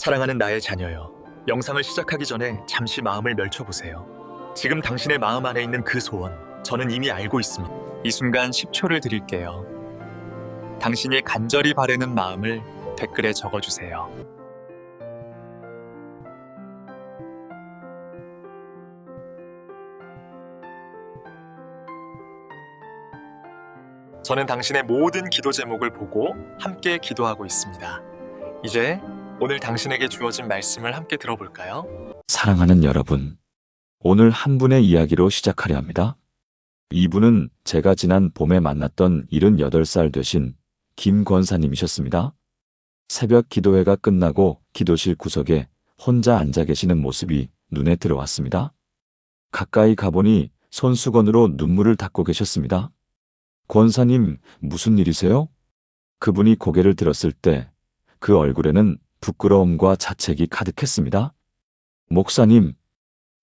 사랑하는 나의 자녀여, 영상을 시작하기 전에 잠시 마음을 멸쳐보세요. 지금 당신의 마음 안에 있는 그 소원, 저는 이미 알고 있습니다. 이 순간 10초를 드릴게요. 당신이 간절히 바라는 마음을 댓글에 적어주세요. 저는 당신의 모든 기도 제목을 보고 함께 기도하고 있습니다. 이제 오늘 당신에게 주어진 말씀을 함께 들어볼까요? 사랑하는 여러분, 오늘 한 분의 이야기로 시작하려 합니다. 이분은 제가 지난 봄에 만났던 78살 되신 김 권사님이셨습니다. 새벽 기도회가 끝나고 기도실 구석에 혼자 앉아 계시는 모습이 눈에 들어왔습니다. 가까이 가보니 손수건으로 눈물을 닦고 계셨습니다. 권사님, 무슨 일이세요? 그분이 고개를 들었을 때 그 얼굴에는 부끄러움과 자책이 가득했습니다. 목사님,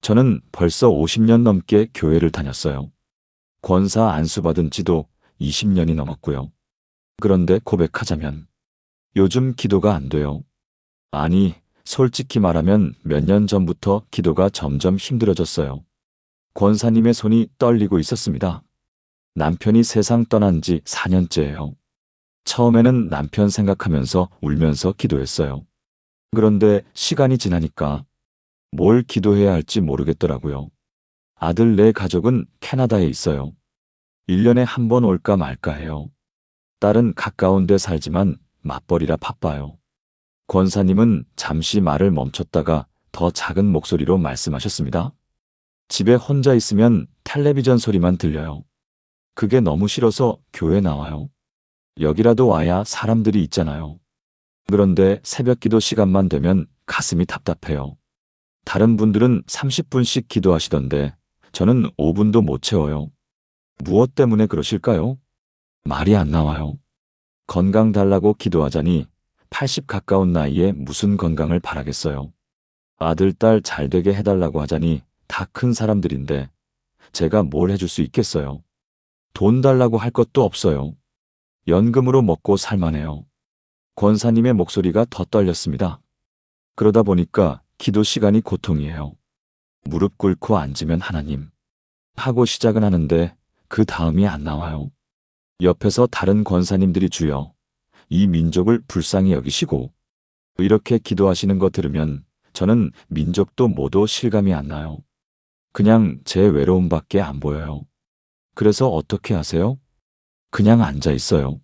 저는 벌써 50년 넘게 교회를 다녔어요. 권사 안수받은 지도 20년이 넘었고요. 그런데 고백하자면 요즘 기도가 안 돼요. 아니, 솔직히 말하면 몇 년 전부터 기도가 점점 힘들어졌어요. 권사님의 손이 떨리고 있었습니다. 남편이 세상 떠난 지 4년째예요. 처음에는 남편 생각하면서 울면서 기도했어요. 그런데 시간이 지나니까 뭘 기도해야 할지 모르겠더라고요. 아들 네 가족은 캐나다에 있어요. 1년에 한 번 올까 말까 해요. 딸은 가까운 데 살지만 맞벌이라 바빠요. 권사님은 잠시 말을 멈췄다가 더 작은 목소리로 말씀하셨습니다. 집에 혼자 있으면 텔레비전 소리만 들려요. 그게 너무 싫어서 교회 나와요. 여기라도 와야 사람들이 있잖아요. 그런데 새벽 기도 시간만 되면 가슴이 답답해요. 다른 분들은 30분씩 기도하시던데 저는 5분도 못 채워요. 무엇 때문에 그러실까요? 말이 안 나와요. 건강 달라고 기도하자니 80 가까운 나이에 무슨 건강을 바라겠어요. 아들, 딸 잘 되게 해달라고 하자니 다 큰 사람들인데 제가 뭘 해줄 수 있겠어요. 돈 달라고 할 것도 없어요. 연금으로 먹고 살만해요. 권사님의 목소리가 더 떨렸습니다. 그러다 보니까 기도 시간이 고통이에요. 무릎 꿇고 앉으면 하나님 하고 시작은 하는데 그 다음이 안 나와요. 옆에서 다른 권사님들이 주여 이 민족을 불쌍히 여기시고 이렇게 기도하시는 거 들으면 저는 민족도 모두 실감이 안 나요. 그냥 제 외로움밖에 안 보여요. 그래서 어떻게 하세요? 그냥 앉아 있어요.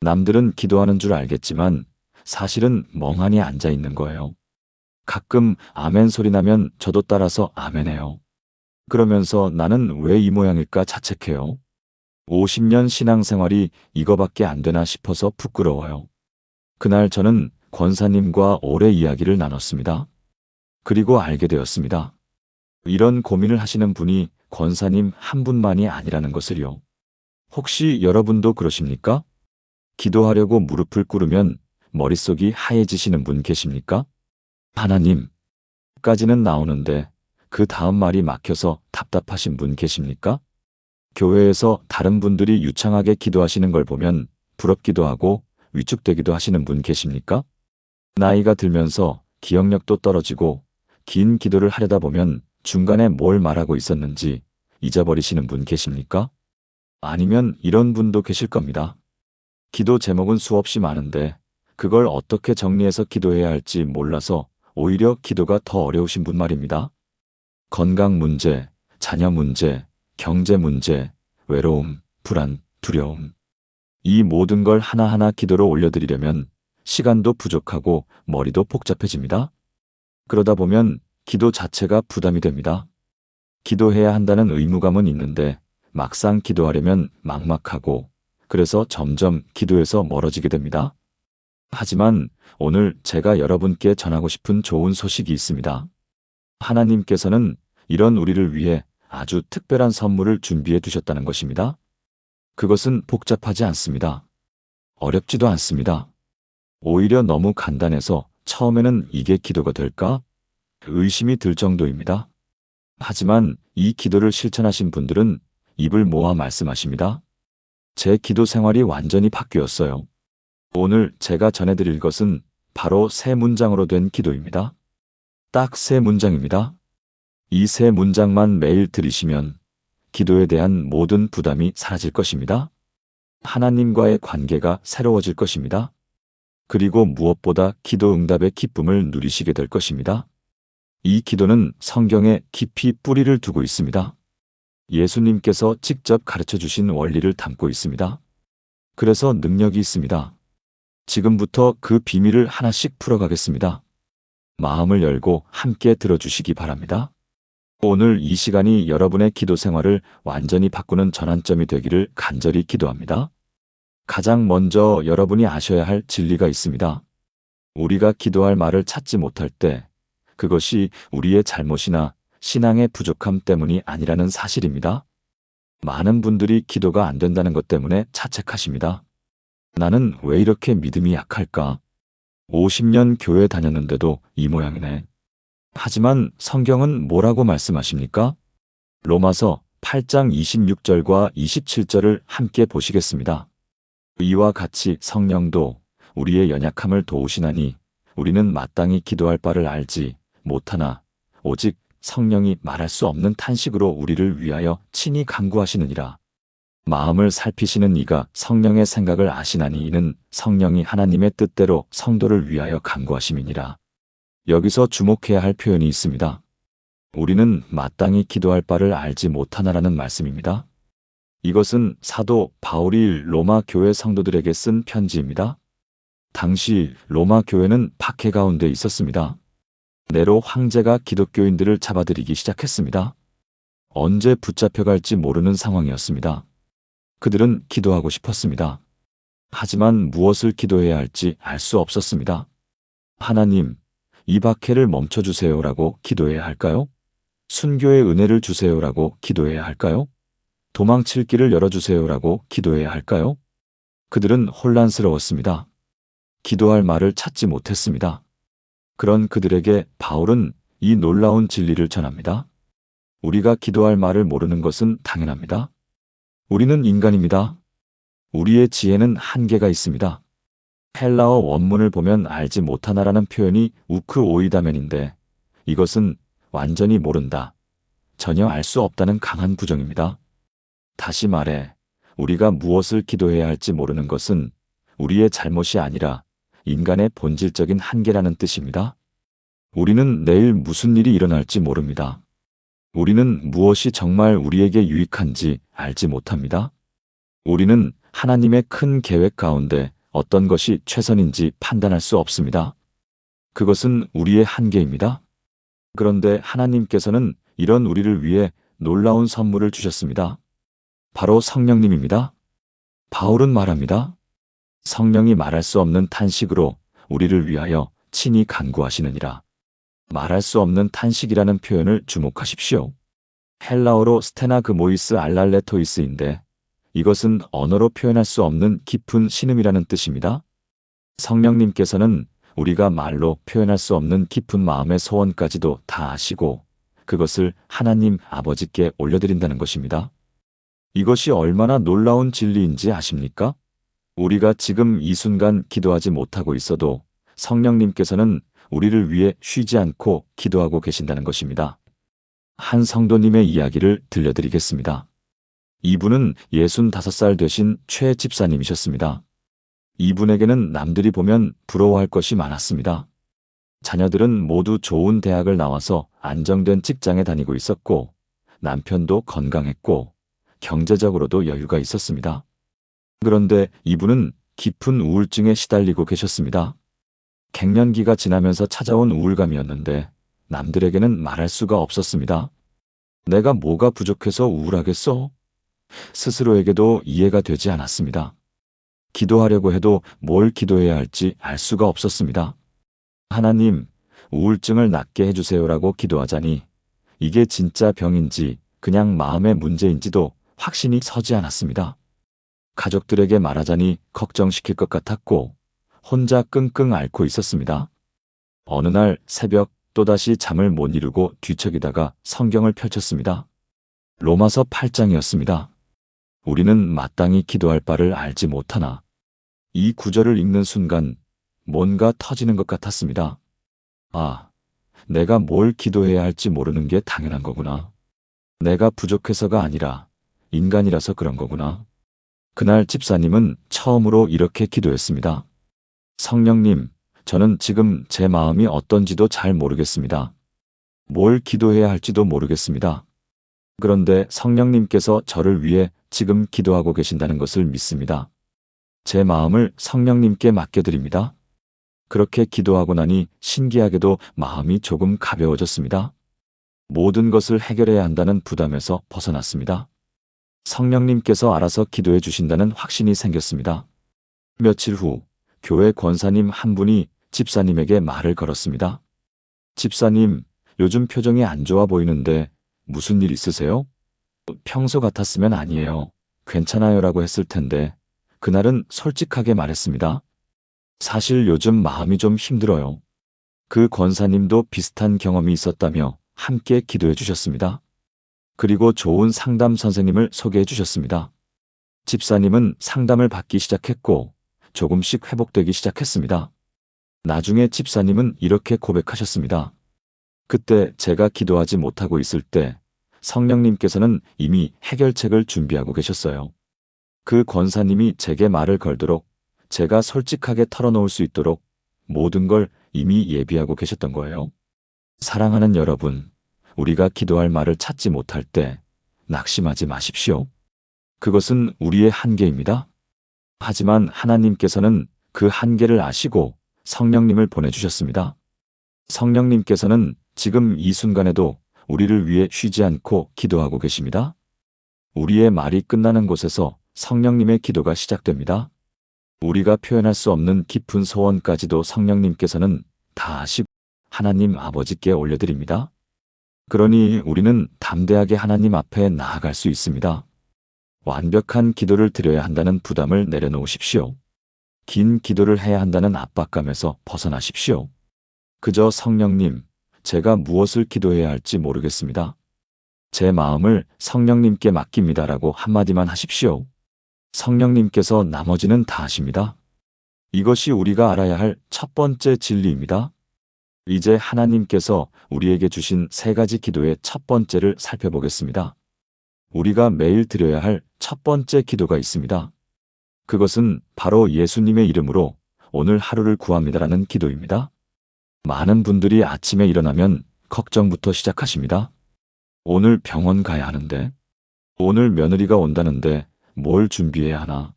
남들은 기도하는 줄 알겠지만 사실은 멍하니 앉아 있는 거예요. 가끔 아멘 소리 나면 저도 따라서 아멘해요. 그러면서 나는 왜 이 모양일까 자책해요. 50년 신앙생활이 이거밖에 안 되나 싶어서 부끄러워요. 그날 저는 권사님과 오래 이야기를 나눴습니다. 그리고 알게 되었습니다. 이런 고민을 하시는 분이 권사님 한 분만이 아니라는 것을요. 혹시 여러분도 그러십니까? 기도하려고 무릎을 꿇으면 머릿속이 하얘지시는 분 계십니까? 하나님까지는 나오는데 그 다음 말이 막혀서 답답하신 분 계십니까? 교회에서 다른 분들이 유창하게 기도하시는 걸 보면 부럽기도 하고 위축되기도 하시는 분 계십니까? 나이가 들면서 기억력도 떨어지고 긴 기도를 하려다 보면 중간에 뭘 말하고 있었는지 잊어버리시는 분 계십니까? 아니면 이런 분도 계실 겁니다. 기도 제목은 수없이 많은데 그걸 어떻게 정리해서 기도해야 할지 몰라서 오히려 기도가 더 어려우신 분 말입니다. 건강 문제, 자녀 문제, 경제 문제, 외로움, 불안, 두려움. 이 모든 걸 하나하나 기도로 올려드리려면 시간도 부족하고 머리도 복잡해집니다. 그러다 보면 기도 자체가 부담이 됩니다. 기도해야 한다는 의무감은 있는데 막상 기도하려면 막막하고 그래서 점점 기도에서 멀어지게 됩니다. 하지만 오늘 제가 여러분께 전하고 싶은 좋은 소식이 있습니다. 하나님께서는 이런 우리를 위해 아주 특별한 선물을 준비해 두셨다는 것입니다. 그것은 복잡하지 않습니다. 어렵지도 않습니다. 오히려 너무 간단해서 처음에는 이게 기도가 될까? 의심이 들 정도입니다. 하지만 이 기도를 실천하신 분들은 입을 모아 말씀하십니다. 제 기도 생활이 완전히 바뀌었어요. 오늘 제가 전해드릴 것은 바로 세 문장으로 된 기도입니다. 딱 세 문장입니다. 이 세 문장만 매일 들으시면 기도에 대한 모든 부담이 사라질 것입니다. 하나님과의 관계가 새로워질 것입니다. 그리고 무엇보다 기도 응답의 기쁨을 누리시게 될 것입니다. 이 기도는 성경에 깊이 뿌리를 두고 있습니다. 예수님께서 직접 가르쳐 주신 원리를 담고 있습니다. 그래서 능력이 있습니다. 지금부터 그 비밀을 하나씩 풀어가겠습니다. 마음을 열고 함께 들어주시기 바랍니다. 오늘 이 시간이 여러분의 기도 생활을 완전히 바꾸는 전환점이 되기를 간절히 기도합니다. 가장 먼저 여러분이 아셔야 할 진리가 있습니다. 우리가 기도할 말을 찾지 못할 때 그것이 우리의 잘못이나 신앙의 부족함 때문이 아니라는 사실입니다. 많은 분들이 기도가 안 된다는 것 때문에 자책하십니다. 나는 왜 이렇게 믿음이 약할까? 50년 교회 다녔는데도 이 모양이네. 하지만 성경은 뭐라고 말씀하십니까? 로마서 8장 26절과 27절을 함께 보시겠습니다. 이와 같이 성령도 우리의 연약함을 도우시나니 우리는 마땅히 기도할 바를 알지 못하나 오직 성령이 말할 수 없는 탄식으로 우리를 위하여 친히 간구하시느니라. 마음을 살피시는 이가 성령의 생각을 아시나니 이는 성령이 하나님의 뜻대로 성도를 위하여 간구하심이니라. 여기서 주목해야 할 표현이 있습니다. 우리는 마땅히 기도할 바를 알지 못하나라는 말씀입니다. 이것은 사도 바울이 로마 교회 성도들에게 쓴 편지입니다. 당시 로마 교회는 박해 가운데 있었습니다. 네로 황제가 기독교인들을 잡아들이기 시작했습니다. 언제 붙잡혀갈지 모르는 상황이었습니다. 그들은 기도하고 싶었습니다. 하지만 무엇을 기도해야 할지 알 수 없었습니다. 하나님, 이 박해를 멈춰주세요라고 기도해야 할까요? 순교의 은혜를 주세요라고 기도해야 할까요? 도망칠 길을 열어주세요라고 기도해야 할까요? 그들은 혼란스러웠습니다. 기도할 말을 찾지 못했습니다. 그런 그들에게 바울은 이 놀라운 진리를 전합니다. 우리가 기도할 말을 모르는 것은 당연합니다. 우리는 인간입니다. 우리의 지혜는 한계가 있습니다. 헬라어 원문을 보면 알지 못하나라는 표현이 우크 오이다멘인데 이것은 완전히 모른다, 전혀 알 수 없다는 강한 부정입니다. 다시 말해 우리가 무엇을 기도해야 할지 모르는 것은 우리의 잘못이 아니라 인간의 본질적인 한계라는 뜻입니다. 우리는 내일 무슨 일이 일어날지 모릅니다. 우리는 무엇이 정말 우리에게 유익한지 알지 못합니다. 우리는 하나님의 큰 계획 가운데 어떤 것이 최선인지 판단할 수 없습니다. 그것은 우리의 한계입니다. 그런데 하나님께서는 이런 우리를 위해 놀라운 선물을 주셨습니다. 바로 성령님입니다. 바울은 말합니다. 성령이 말할 수 없는 탄식으로 우리를 위하여 친히 간구하시느니라. 말할 수 없는 탄식이라는 표현을 주목하십시오. 헬라어로 스테나그모이스 알랄레토이스인데 이것은 언어로 표현할 수 없는 깊은 신음이라는 뜻입니다. 성령님께서는 우리가 말로 표현할 수 없는 깊은 마음의 소원까지도 다 아시고 그것을 하나님 아버지께 올려드린다는 것입니다. 이것이 얼마나 놀라운 진리인지 아십니까? 우리가 지금 이 순간 기도하지 못하고 있어도 성령님께서는 우리를 위해 쉬지 않고 기도하고 계신다는 것입니다. 한 성도님의 이야기를 들려드리겠습니다. 이분은 65살 되신 최 집사님이셨습니다. 이분에게는 남들이 보면 부러워할 것이 많았습니다. 자녀들은 모두 좋은 대학을 나와서 안정된 직장에 다니고 있었고 남편도 건강했고 경제적으로도 여유가 있었습니다. 그런데 이분은 깊은 우울증에 시달리고 계셨습니다. 갱년기가 지나면서 찾아온 우울감이었는데 남들에게는 말할 수가 없었습니다. 내가 뭐가 부족해서 우울하겠어? 스스로에게도 이해가 되지 않았습니다. 기도하려고 해도 뭘 기도해야 할지 알 수가 없었습니다. 하나님, 우울증을 낫게 해주세요라고 기도하자니 이게 진짜 병인지 그냥 마음의 문제인지도 확신이 서지 않았습니다. 가족들에게 말하자니 걱정시킬 것 같았고 혼자 끙끙 앓고 있었습니다. 어느 날 새벽 또다시 잠을 못 이루고 뒤척이다가 성경을 펼쳤습니다. 로마서 8장이었습니다. 우리는 마땅히 기도할 바를 알지 못하나. 이 구절을 읽는 순간 뭔가 터지는 것 같았습니다. 아, 내가 뭘 기도해야 할지 모르는 게 당연한 거구나. 내가 부족해서가 아니라 인간이라서 그런 거구나. 그날 집사님은 처음으로 이렇게 기도했습니다. 성령님, 저는 지금 제 마음이 어떤지도 잘 모르겠습니다. 뭘 기도해야 할지도 모르겠습니다. 그런데 성령님께서 저를 위해 지금 기도하고 계신다는 것을 믿습니다. 제 마음을 성령님께 맡겨드립니다. 그렇게 기도하고 나니 신기하게도 마음이 조금 가벼워졌습니다. 모든 것을 해결해야 한다는 부담에서 벗어났습니다. 성령님께서 알아서 기도해 주신다는 확신이 생겼습니다. 며칠 후 교회 권사님 한 분이 집사님에게 말을 걸었습니다. 집사님, 요즘 표정이 안 좋아 보이는데 무슨 일 있으세요? 평소 같았으면 아니에요. 괜찮아요라고 했을 텐데 그날은 솔직하게 말했습니다. 사실 요즘 마음이 좀 힘들어요. 그 권사님도 비슷한 경험이 있었다며 함께 기도해 주셨습니다. 그리고 좋은 상담 선생님을 소개해 주셨습니다. 집사님은 상담을 받기 시작했고 조금씩 회복되기 시작했습니다. 나중에 집사님은 이렇게 고백하셨습니다. 그때 제가 기도하지 못하고 있을 때 성령님께서는 이미 해결책을 준비하고 계셨어요. 그 권사님이 제게 말을 걸도록 제가 솔직하게 털어놓을 수 있도록 모든 걸 이미 예비하고 계셨던 거예요. 사랑하는 여러분, 우리가 기도할 말을 찾지 못할 때 낙심하지 마십시오. 그것은 우리의 한계입니다. 하지만 하나님께서는 그 한계를 아시고 성령님을 보내주셨습니다. 성령님께서는 지금 이 순간에도 우리를 위해 쉬지 않고 기도하고 계십니다. 우리의 말이 끝나는 곳에서 성령님의 기도가 시작됩니다. 우리가 표현할 수 없는 깊은 소원까지도 성령님께서는 다 아시고 하나님 아버지께 올려드립니다. 그러니 우리는 담대하게 하나님 앞에 나아갈 수 있습니다. 완벽한 기도를 드려야 한다는 부담을 내려놓으십시오. 긴 기도를 해야 한다는 압박감에서 벗어나십시오. 그저 성령님, 제가 무엇을 기도해야 할지 모르겠습니다. 제 마음을 성령님께 맡깁니다라고 한마디만 하십시오. 성령님께서 나머지는 다 아십니다. 이것이 우리가 알아야 할 첫 번째 진리입니다. 이제 하나님께서 우리에게 주신 세 가지 기도의 첫 번째를 살펴보겠습니다. 우리가 매일 드려야 할 첫 번째 기도가 있습니다. 그것은 바로 예수님의 이름으로 오늘 하루를 구합니다라는 기도입니다. 많은 분들이 아침에 일어나면 걱정부터 시작하십니다. 오늘 병원 가야 하는데, 오늘 며느리가 온다는데 뭘 준비해야 하나,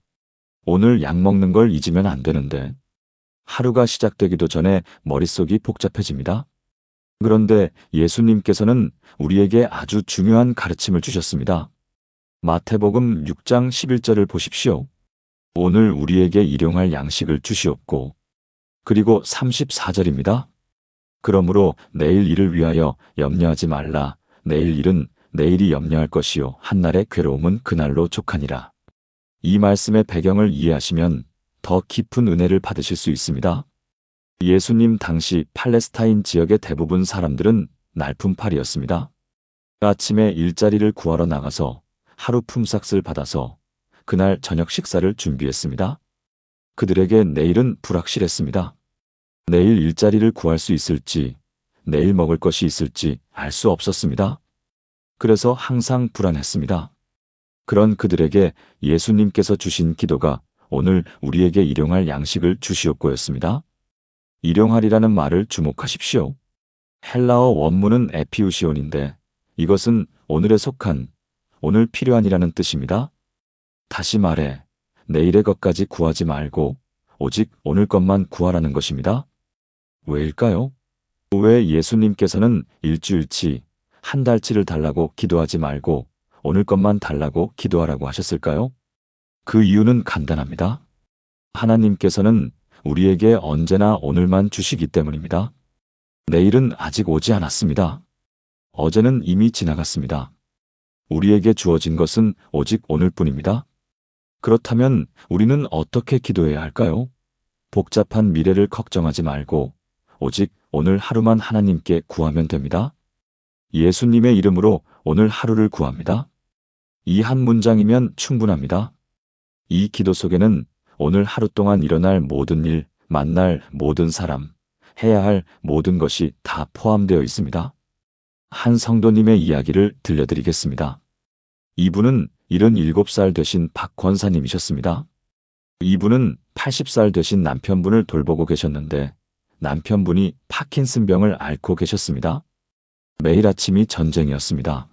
오늘 약 먹는 걸 잊으면 안 되는데, 하루가 시작되기도 전에 머릿속이 복잡해집니다. 그런데 예수님께서는 우리에게 아주 중요한 가르침을 주셨습니다. 마태복음 6장 11절을 보십시오. 오늘 우리에게 일용할 양식을 주시옵고, 그리고 34절입니다. 그러므로 내일 일을 위하여 염려하지 말라. 내일 일은 내일이 염려할 것이요 한날의 괴로움은 그날로 족하니라. 이 말씀의 배경을 이해하시면 더 깊은 은혜를 받으실 수 있습니다. 예수님 당시 팔레스타인 지역의 대부분 사람들은 날품팔이였습니다. 아침에 일자리를 구하러 나가서 하루 품삯을 받아서 그날 저녁 식사를 준비했습니다. 그들에게 내일은 불확실했습니다. 내일 일자리를 구할 수 있을지, 내일 먹을 것이 있을지 알 수 없었습니다. 그래서 항상 불안했습니다. 그런 그들에게 예수님께서 주신 기도가 오늘 우리에게 일용할 양식을 주시옵고였습니다. 일용할이라는 말을 주목하십시오. 헬라어 원문은 에피우시온인데 이것은 오늘에 속한, 오늘 필요한이라는 뜻입니다. 다시 말해 내일의 것까지 구하지 말고 오직 오늘 것만 구하라는 것입니다. 왜일까요? 왜 예수님께서는 일주일치, 한 달치를 달라고 기도하지 말고 오늘 것만 달라고 기도하라고 하셨을까요? 그 이유는 간단합니다. 하나님께서는 우리에게 언제나 오늘만 주시기 때문입니다. 내일은 아직 오지 않았습니다. 어제는 이미 지나갔습니다. 우리에게 주어진 것은 오직 오늘뿐입니다. 그렇다면 우리는 어떻게 기도해야 할까요? 복잡한 미래를 걱정하지 말고 오직 오늘 하루만 하나님께 구하면 됩니다. 예수님의 이름으로 오늘 하루를 구합니다. 이 한 문장이면 충분합니다. 이 기도 속에는 오늘 하루 동안 일어날 모든 일, 만날 모든 사람, 해야 할 모든 것이 다 포함되어 있습니다. 한 성도님의 이야기를 들려드리겠습니다. 이분은 77살 되신 박 권사님이셨습니다. 이분은 80살 되신 남편분을 돌보고 계셨는데 남편분이 파킨슨병을 앓고 계셨습니다. 매일 아침이 전쟁이었습니다.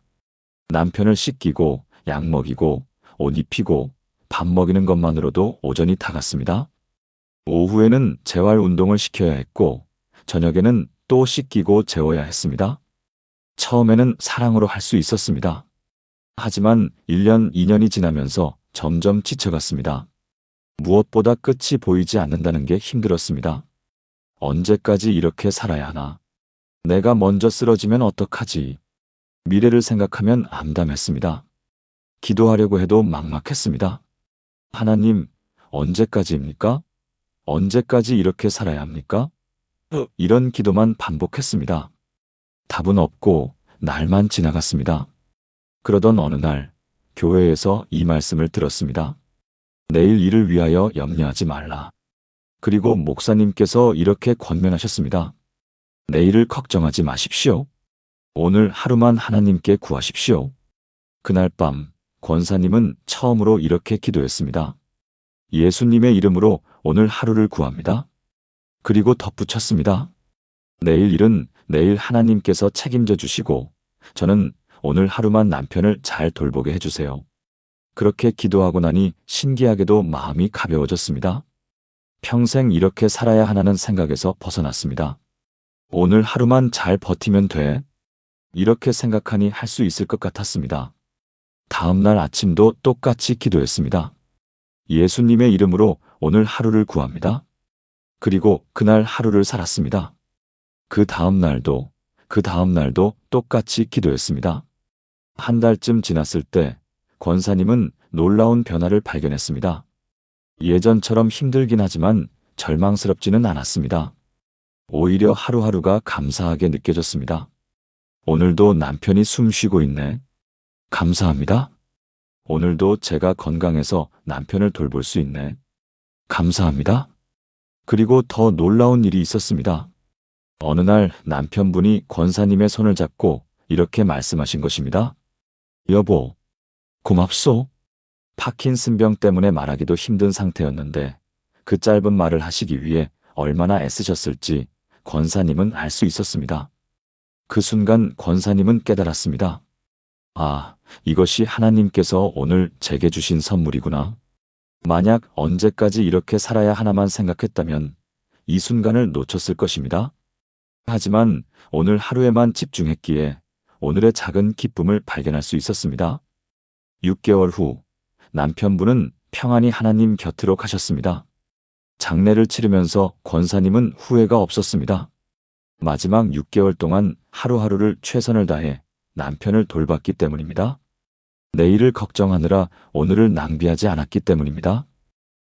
남편을 씻기고 약 먹이고 옷 입히고 밥 먹이는 것만으로도 오전이 다 갔습니다. 오후에는 재활 운동을 시켜야 했고 저녁에는 또 씻기고 재워야 했습니다. 처음에는 사랑으로 할 수 있었습니다. 하지만 1년, 2년이 지나면서 점점 지쳐갔습니다. 무엇보다 끝이 보이지 않는다는 게 힘들었습니다. 언제까지 이렇게 살아야 하나? 내가 먼저 쓰러지면 어떡하지? 미래를 생각하면 암담했습니다. 기도하려고 해도 막막했습니다. 하나님, 언제까지입니까? 언제까지 이렇게 살아야 합니까? 이런 기도만 반복했습니다. 답은 없고 날만 지나갔습니다. 그러던 어느 날 교회에서 이 말씀을 들었습니다. 내일 일을 위하여 염려하지 말라. 그리고 목사님께서 이렇게 권면하셨습니다. 내일을 걱정하지 마십시오. 오늘 하루만 하나님께 구하십시오. 그날 밤 권사님은 처음으로 이렇게 기도했습니다. 예수님의 이름으로 오늘 하루를 구합니다. 그리고 덧붙였습니다. 내일 일은 내일 하나님께서 책임져 주시고 저는 오늘 하루만 남편을 잘 돌보게 해주세요. 그렇게 기도하고 나니 신기하게도 마음이 가벼워졌습니다. 평생 이렇게 살아야 하나는 생각에서 벗어났습니다. 오늘 하루만 잘 버티면 돼. 이렇게 생각하니 할 수 있을 것 같았습니다. 다음 날 아침도 똑같이 기도했습니다. 예수님의 이름으로 오늘 하루를 구합니다. 그리고 그날 하루를 살았습니다. 그 다음 날도 똑같이 기도했습니다. 한 달쯤 지났을 때 권사님은 놀라운 변화를 발견했습니다. 예전처럼 힘들긴 하지만 절망스럽지는 않았습니다. 오히려 하루하루가 감사하게 느껴졌습니다. 오늘도 남편이 숨 쉬고 있네. 감사합니다. 오늘도 제가 건강해서 남편을 돌볼 수 있네. 감사합니다. 그리고 더 놀라운 일이 있었습니다. 어느 날 남편분이 권사님의 손을 잡고 이렇게 말씀하신 것입니다. 여보, 고맙소. 파킨슨병 때문에 말하기도 힘든 상태였는데 그 짧은 말을 하시기 위해 얼마나 애쓰셨을지 권사님은 알 수 있었습니다. 그 순간 권사님은 깨달았습니다. 아, 이것이 하나님께서 오늘 제게 주신 선물이구나. 만약 언제까지 이렇게 살아야 하나만 생각했다면 이 순간을 놓쳤을 것입니다. 하지만 오늘 하루에만 집중했기에 오늘의 작은 기쁨을 발견할 수 있었습니다. 6개월 후 남편분은 평안히 하나님 곁으로 가셨습니다. 장례를 치르면서 권사님은 후회가 없었습니다. 마지막 6개월 동안 하루하루를 최선을 다해 남편을 돌봤기 때문입니다. 내일을 걱정하느라 오늘을 낭비하지 않았기 때문입니다.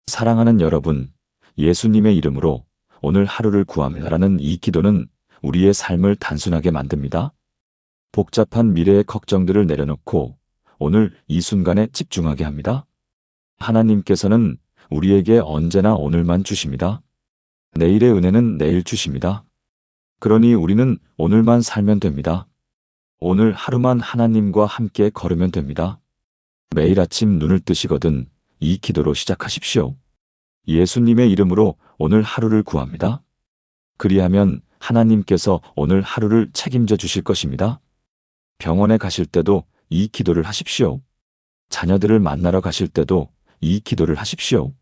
사랑하는 여러분, 예수님의 이름으로 오늘 하루를 구합니다라는 이 기도는 우리의 삶을 단순하게 만듭니다. 복잡한 미래의 걱정들을 내려놓고 오늘 이 순간에 집중하게 합니다. 하나님께서는 우리에게 언제나 오늘만 주십니다. 내일의 은혜는 내일 주십니다. 그러니 우리는 오늘만 살면 됩니다. 오늘 하루만 하나님과 함께 걸으면 됩니다. 매일 아침 눈을 뜨시거든 이 기도로 시작하십시오. 예수님의 이름으로 오늘 하루를 구합니다. 그리하면 하나님께서 오늘 하루를 책임져 주실 것입니다. 병원에 가실 때도 이 기도를 하십시오. 자녀들을 만나러 가실 때도 이 기도를 하십시오.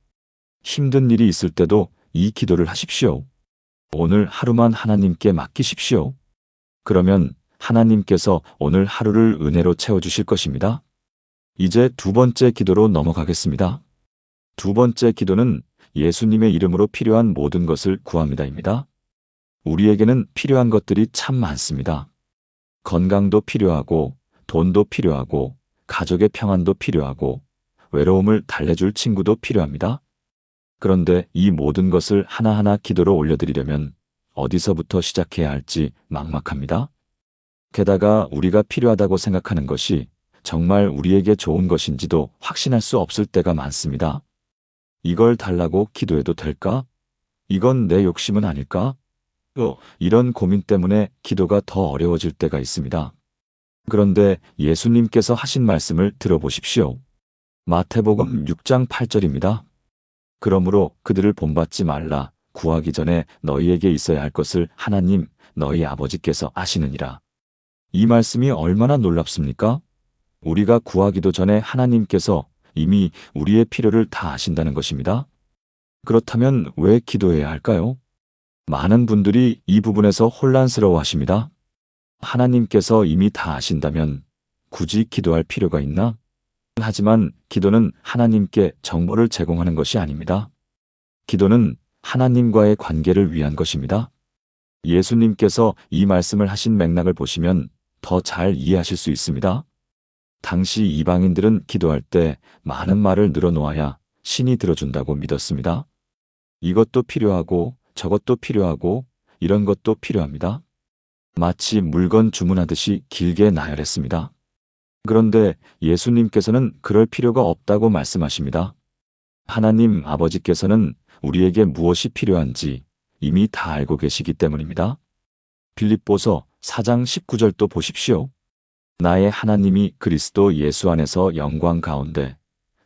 힘든 일이 있을 때도 이 기도를 하십시오. 오늘 하루만 하나님께 맡기십시오. 그러면 하나님께서 오늘 하루를 은혜로 채워주실 것입니다. 이제 두 번째 기도로 넘어가겠습니다. 두 번째 기도는 예수님의 이름으로 필요한 모든 것을 구합니다입니다. 우리에게는 필요한 것들이 참 많습니다. 건강도 필요하고, 돈도 필요하고, 가족의 평안도 필요하고, 외로움을 달래줄 친구도 필요합니다. 그런데 이 모든 것을 하나하나 기도로 올려드리려면 어디서부터 시작해야 할지 막막합니다. 게다가 우리가 필요하다고 생각하는 것이 정말 우리에게 좋은 것인지도 확신할 수 없을 때가 많습니다. 이걸 달라고 기도해도 될까? 이건 내 욕심은 아닐까? 이런 고민 때문에 기도가 더 어려워질 때가 있습니다. 그런데 예수님께서 하신 말씀을 들어보십시오. 마태복음 6장 8절입니다. 그러므로 그들을 본받지 말라. 구하기 전에 너희에게 있어야 할 것을 하나님 너희 아버지께서 아시느니라. 이 말씀이 얼마나 놀랍습니까? 우리가 구하기도 전에 하나님께서 이미 우리의 필요를 다 아신다는 것입니다. 그렇다면 왜 기도해야 할까요? 많은 분들이 이 부분에서 혼란스러워 하십니다. 하나님께서 이미 다 아신다면 굳이 기도할 필요가 있나? 하지만 기도는 하나님께 정보를 제공하는 것이 아닙니다. 기도는 하나님과의 관계를 위한 것입니다. 예수님께서 이 말씀을 하신 맥락을 보시면 더 잘 이해하실 수 있습니다. 당시 이방인들은 기도할 때 많은 말을 늘어놓아야 신이 들어준다고 믿었습니다. 이것도 필요하고 저것도 필요하고 이런 것도 필요합니다. 마치 물건 주문하듯이 길게 나열했습니다. 그런데 예수님께서는 그럴 필요가 없다고 말씀하십니다. 하나님 아버지께서는 우리에게 무엇이 필요한지 이미 다 알고 계시기 때문입니다. 빌립보서 4장 19절도 보십시오. 나의 하나님이 그리스도 예수 안에서 영광 가운데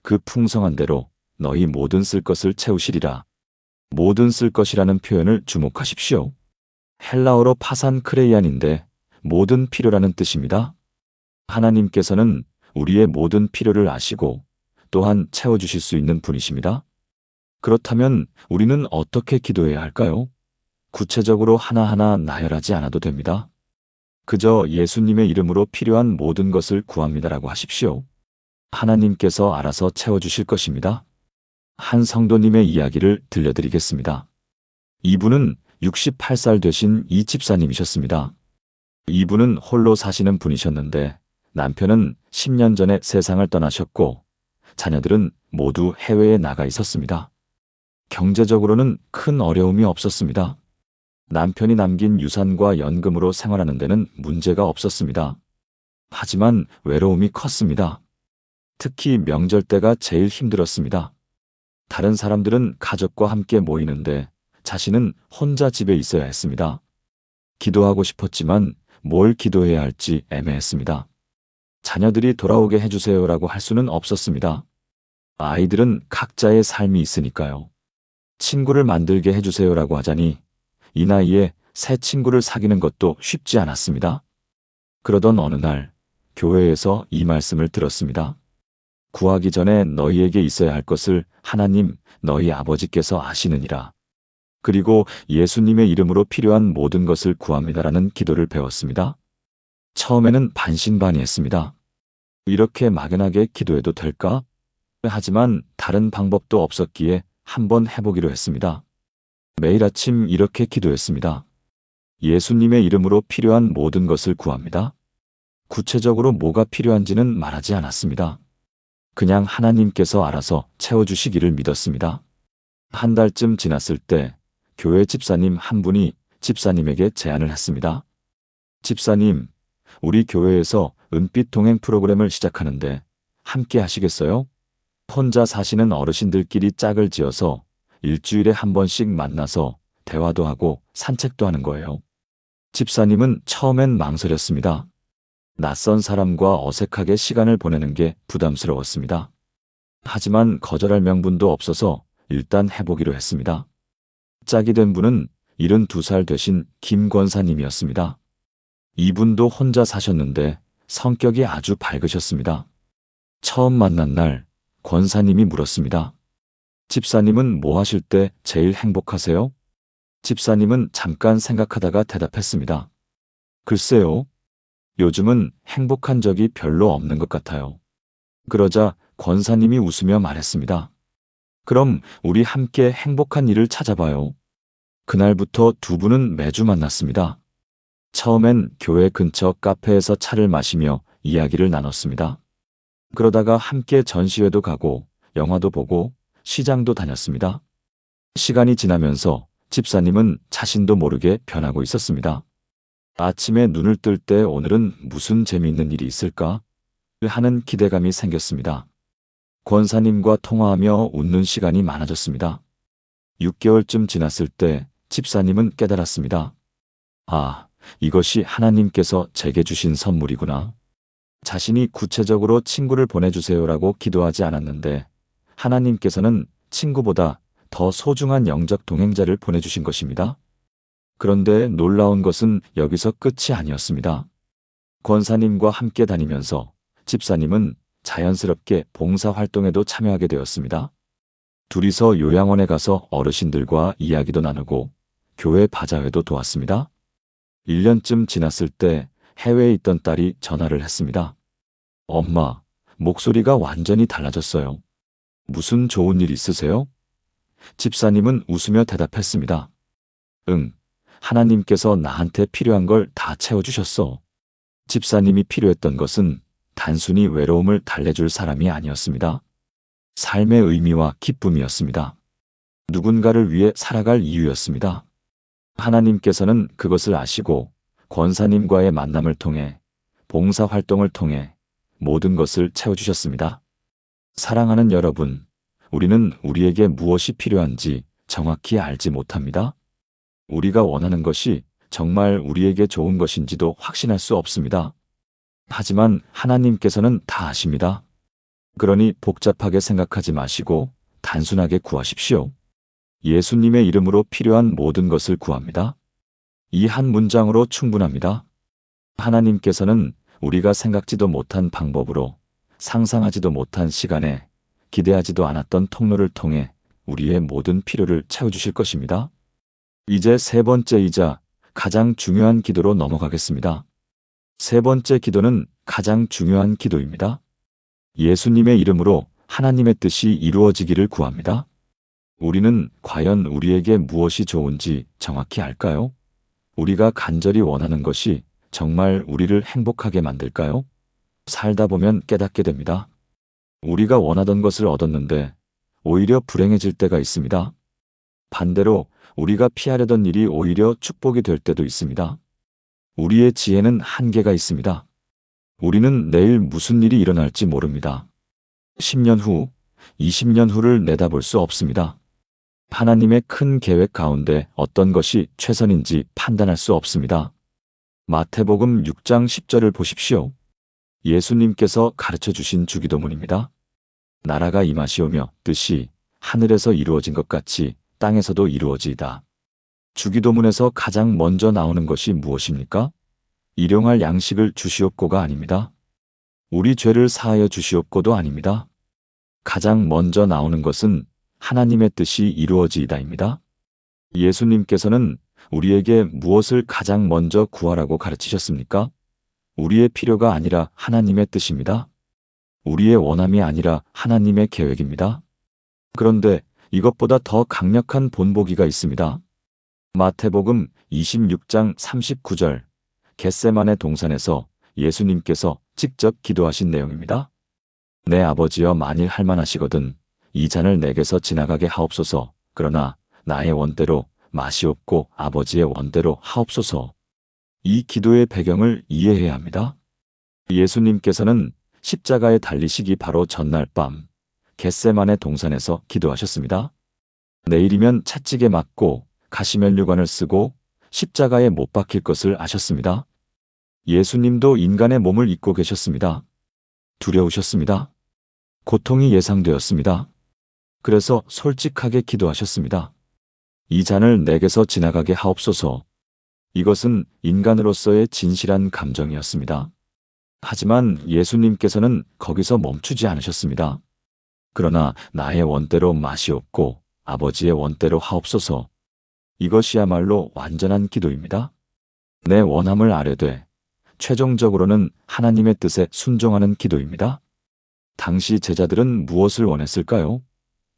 그 풍성한 대로 너희 모든 쓸 것을 채우시리라. 모든 쓸 것이라는 표현을 주목하십시오. 헬라어로 파산 크레이안인데 모든 필요라는 뜻입니다. 하나님께서는 우리의 모든 필요를 아시고 또한 채워주실 수 있는 분이십니다. 그렇다면 우리는 어떻게 기도해야 할까요? 구체적으로 하나하나 나열하지 않아도 됩니다. 그저 예수님의 이름으로 필요한 모든 것을 구합니다라고 하십시오. 하나님께서 알아서 채워주실 것입니다. 한 성도님의 이야기를 들려드리겠습니다. 이분은 68살 되신 이 집사님이셨습니다. 이분은 홀로 사시는 분이셨는데 남편은 10년 전에 세상을 떠나셨고 자녀들은 모두 해외에 나가 있었습니다. 경제적으로는 큰 어려움이 없었습니다. 남편이 남긴 유산과 연금으로 생활하는 데는 문제가 없었습니다. 하지만 외로움이 컸습니다. 특히 명절 때가 제일 힘들었습니다. 다른 사람들은 가족과 함께 모이는데 자신은 혼자 집에 있어야 했습니다. 기도하고 싶었지만 뭘 기도해야 할지 애매했습니다. 자녀들이 돌아오게 해주세요라고 할 수는 없었습니다. 아이들은 각자의 삶이 있으니까요. 친구를 만들게 해주세요라고 하자니 이 나이에 새 친구를 사귀는 것도 쉽지 않았습니다. 그러던 어느 날 교회에서 이 말씀을 들었습니다. 구하기 전에 너희에게 있어야 할 것을 하나님 너희 아버지께서 아시느니라. 그리고 예수님의 이름으로 필요한 모든 것을 구합니다라는 기도를 배웠습니다. 처음에는 반신반의했습니다. 이렇게 막연하게 기도해도 될까? 하지만 다른 방법도 없었기에 한번 해보기로 했습니다. 매일 아침 이렇게 기도했습니다. 예수님의 이름으로 필요한 모든 것을 구합니다. 구체적으로 뭐가 필요한지는 말하지 않았습니다. 그냥 하나님께서 알아서 채워주시기를 믿었습니다. 한 달쯤 지났을 때 교회 집사님 한 분이 집사님에게 제안을 했습니다. 집사님, 우리 교회에서 은빛 동행 프로그램을 시작하는데 함께 하시겠어요? 혼자 사시는 어르신들끼리 짝을 지어서 일주일에 한 번씩 만나서 대화도 하고 산책도 하는 거예요. 집사님은 처음엔 망설였습니다. 낯선 사람과 어색하게 시간을 보내는 게 부담스러웠습니다. 하지만 거절할 명분도 없어서 일단 해보기로 했습니다. 짝이 된 분은 72살 되신 김 권사님이었습니다. 이분도 혼자 사셨는데 성격이 아주 밝으셨습니다. 처음 만난 날 권사님이 물었습니다. 집사님은 뭐 하실 때 제일 행복하세요? 집사님은 잠깐 생각하다가 대답했습니다. 글쎄요. 요즘은 행복한 적이 별로 없는 것 같아요. 그러자 권사님이 웃으며 말했습니다. 그럼 우리 함께 행복한 일을 찾아봐요. 그날부터 두 분은 매주 만났습니다. 처음엔 교회 근처 카페에서 차를 마시며 이야기를 나눴습니다. 그러다가 함께 전시회도 가고 영화도 보고 시장도 다녔습니다. 시간이 지나면서 집사님은 자신도 모르게 변하고 있었습니다. 아침에 눈을 뜰 때 오늘은 무슨 재미있는 일이 있을까? 하는 기대감이 생겼습니다. 권사님과 통화하며 웃는 시간이 많아졌습니다. 6개월쯤 지났을 때 집사님은 깨달았습니다. 아, 이것이 하나님께서 제게 주신 선물이구나. 자신이 구체적으로 친구를 보내주세요라고 기도하지 않았는데 하나님께서는 친구보다 더 소중한 영적 동행자를 보내주신 것입니다. 그런데 놀라운 것은 여기서 끝이 아니었습니다. 권사님과 함께 다니면서 집사님은 자연스럽게 봉사활동에도 참여하게 되었습니다. 둘이서 요양원에 가서 어르신들과 이야기도 나누고 교회 바자회도 도왔습니다. 1년쯤 지났을 때 해외에 있던 딸이 전화를 했습니다. 엄마, 목소리가 완전히 달라졌어요. 무슨 좋은 일 있으세요? 집사님은 웃으며 대답했습니다. 응, 하나님께서 나한테 필요한 걸 다 채워주셨어. 집사님이 필요했던 것은 단순히 외로움을 달래줄 사람이 아니었습니다. 삶의 의미와 기쁨이었습니다. 누군가를 위해 살아갈 이유였습니다. 하나님께서는 그것을 아시고 권사님과의 만남을 통해 봉사활동을 통해 모든 것을 채워주셨습니다. 사랑하는 여러분, 우리는 우리에게 무엇이 필요한지 정확히 알지 못합니다. 우리가 원하는 것이 정말 우리에게 좋은 것인지도 확신할 수 없습니다. 하지만 하나님께서는 다 아십니다. 그러니 복잡하게 생각하지 마시고 단순하게 구하십시오. 예수님의 이름으로 필요한 모든 것을 구합니다. 이 한 문장으로 충분합니다. 하나님께서는 우리가 생각지도 못한 방법으로 상상하지도 못한 시간에 기대하지도 않았던 통로를 통해 우리의 모든 필요를 채워주실 것입니다. 이제 세 번째이자 가장 중요한 기도로 넘어가겠습니다. 세 번째 기도는 가장 중요한 기도입니다. 예수님의 이름으로 하나님의 뜻이 이루어지기를 구합니다. 우리는 과연 우리에게 무엇이 좋은지 정확히 알까요? 우리가 간절히 원하는 것이 정말 우리를 행복하게 만들까요? 살다 보면 깨닫게 됩니다. 우리가 원하던 것을 얻었는데 오히려 불행해질 때가 있습니다. 반대로 우리가 피하려던 일이 오히려 축복이 될 때도 있습니다. 우리의 지혜는 한계가 있습니다. 우리는 내일 무슨 일이 일어날지 모릅니다. 10년 후, 20년 후를 내다볼 수 없습니다. 하나님의 큰 계획 가운데 어떤 것이 최선인지 판단할 수 없습니다. 마태복음 6장 10절을 보십시오. 예수님께서 가르쳐 주신 주기도문입니다. 나라가 임하시오며 뜻이 하늘에서 이루어진 것 같이 땅에서도 이루어지이다. 주기도문에서 가장 먼저 나오는 것이 무엇입니까? 일용할 양식을 주시옵고가 아닙니다. 우리 죄를 사하여 주시옵고도 아닙니다. 가장 먼저 나오는 것은 하나님의 뜻이 이루어지이다입니다. 예수님께서는 우리에게 무엇을 가장 먼저 구하라고 가르치셨습니까? 우리의 필요가 아니라 하나님의 뜻입니다. 우리의 원함이 아니라 하나님의 계획입니다. 그런데 이것보다 더 강력한 본보기가 있습니다. 마태복음 26장 39절 겟세마네 동산에서 예수님께서 직접 기도하신 내용입니다. 내 아버지여 만일 할만하시거든 이 잔을 내게서 지나가게 하옵소서. 그러나 나의 원대로 마시옵고 아버지의 원대로 하옵소서. 이 기도의 배경을 이해해야 합니다. 예수님께서는 십자가에 달리시기 바로 전날 밤 겟세마네 동산에서 기도하셨습니다. 내일이면 채찍에 맞고 가시면류관을 쓰고 십자가에 못 박힐 것을 아셨습니다. 예수님도 인간의 몸을 입고 계셨습니다. 두려우셨습니다. 고통이 예상되었습니다. 그래서 솔직하게 기도하셨습니다. 이 잔을 내게서 지나가게 하옵소서. 이것은 인간으로서의 진실한 감정이었습니다. 하지만 예수님께서는 거기서 멈추지 않으셨습니다. 그러나 나의 원대로 마시옵고 아버지의 원대로 하옵소서. 이것이야말로 완전한 기도입니다. 내 원함을 아뢰되 최종적으로는 하나님의 뜻에 순종하는 기도입니다. 당시 제자들은 무엇을 원했을까요?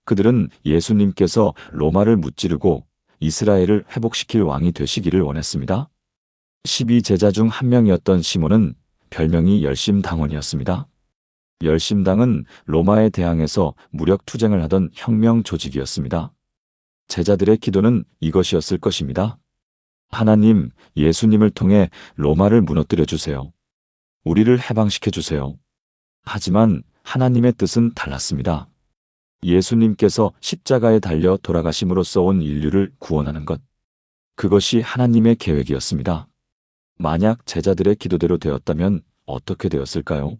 그들은 예수님께서 로마를 무찌르고 이스라엘을 회복시킬 왕이 되시기를 원했습니다. 12제자 중 한 명이었던 시몬은 별명이 열심당원이었습니다. 열심당은 로마에 대항해서 무력 투쟁을 하던 혁명 조직이었습니다. 제자들의 기도는 이것이었을 것입니다. 하나님, 예수님을 통해 로마를 무너뜨려 주세요. 우리를 해방시켜 주세요. 하지만 하나님의 뜻은 달랐습니다. 예수님께서 십자가에 달려 돌아가심으로써 온 인류를 구원하는 것. 그것이 하나님의 계획이었습니다. 만약 제자들의 기도대로 되었다면 어떻게 되었을까요?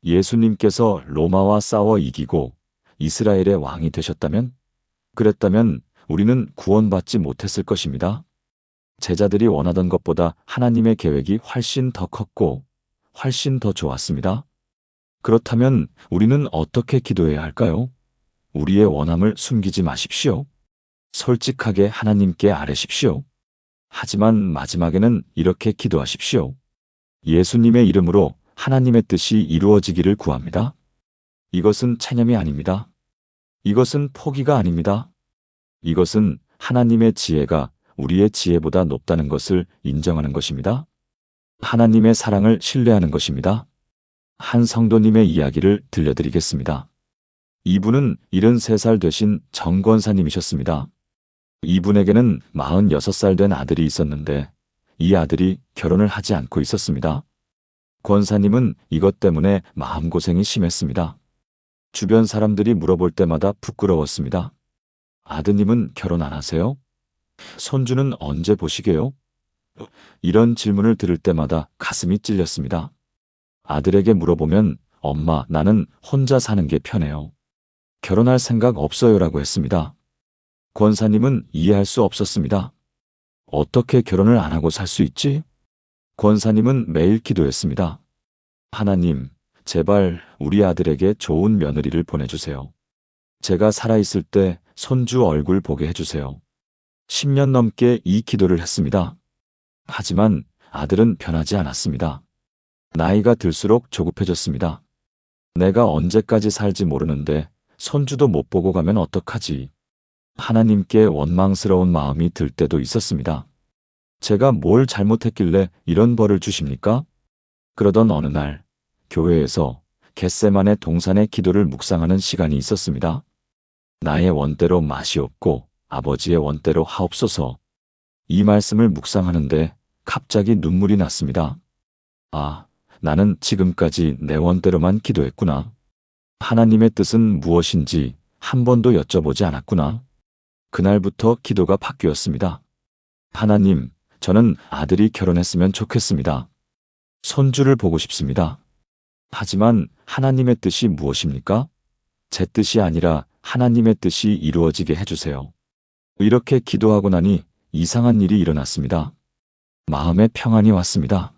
예수님께서 로마와 싸워 이기고 이스라엘의 왕이 되셨다면? 그랬다면 우리는 구원받지 못했을 것입니다. 제자들이 원하던 것보다 하나님의 계획이 훨씬 더 컸고 훨씬 더 좋았습니다. 그렇다면 우리는 어떻게 기도해야 할까요? 우리의 원함을 숨기지 마십시오. 솔직하게 하나님께 아뢰십시오. 하지만 마지막에는 이렇게 기도하십시오. 예수님의 이름으로 하나님의 뜻이 이루어지기를 구합니다. 이것은 체념이 아닙니다. 이것은 포기가 아닙니다. 이것은 하나님의 지혜가 우리의 지혜보다 높다는 것을 인정하는 것입니다. 하나님의 사랑을 신뢰하는 것입니다. 한 성도님의 이야기를 들려드리겠습니다. 이분은 73살 되신 정 권사님이셨습니다. 이분에게는 46살 된 아들이 있었는데 이 아들이 결혼을 하지 않고 있었습니다. 권사님은 이것 때문에 마음고생이 심했습니다. 주변 사람들이 물어볼 때마다 부끄러웠습니다. 아드님은 결혼 안 하세요? 손주는 언제 보시게요? 이런 질문을 들을 때마다 가슴이 찔렸습니다. 아들에게 물어보면 엄마, 나는 혼자 사는 게 편해요. 결혼할 생각 없어요라고 했습니다. 권사님은 이해할 수 없었습니다. 어떻게 결혼을 안 하고 살 수 있지? 권사님은 매일 기도했습니다. 하나님, 제발 우리 아들에게 좋은 며느리를 보내주세요. 제가 살아있을 때 손주 얼굴 보게 해주세요. 10년 넘게 이 기도를 했습니다. 하지만 아들은 변하지 않았습니다. 나이가 들수록 조급해졌습니다. 내가 언제까지 살지 모르는데 손주도 못 보고 가면 어떡하지? 하나님께 원망스러운 마음이 들 때도 있었습니다. 제가 뭘 잘못했길래 이런 벌을 주십니까? 그러던 어느 날 교회에서 겟세마네 동산의 기도를 묵상하는 시간이 있었습니다. 나의 원대로 마시옵고 아버지의 원대로 하옵소서. 이 말씀을 묵상하는데 갑자기 눈물이 났습니다. 아, 나는 지금까지 내 원대로만 기도했구나. 하나님의 뜻은 무엇인지 한 번도 여쭤보지 않았구나. 그날부터 기도가 바뀌었습니다. 하나님, 저는 아들이 결혼했으면 좋겠습니다. 손주를 보고 싶습니다. 하지만 하나님의 뜻이 무엇입니까? 제 뜻이 아니라 하나님의 뜻이 이루어지게 해주세요. 이렇게 기도하고 나니 이상한 일이 일어났습니다. 마음에 평안이 왔습니다.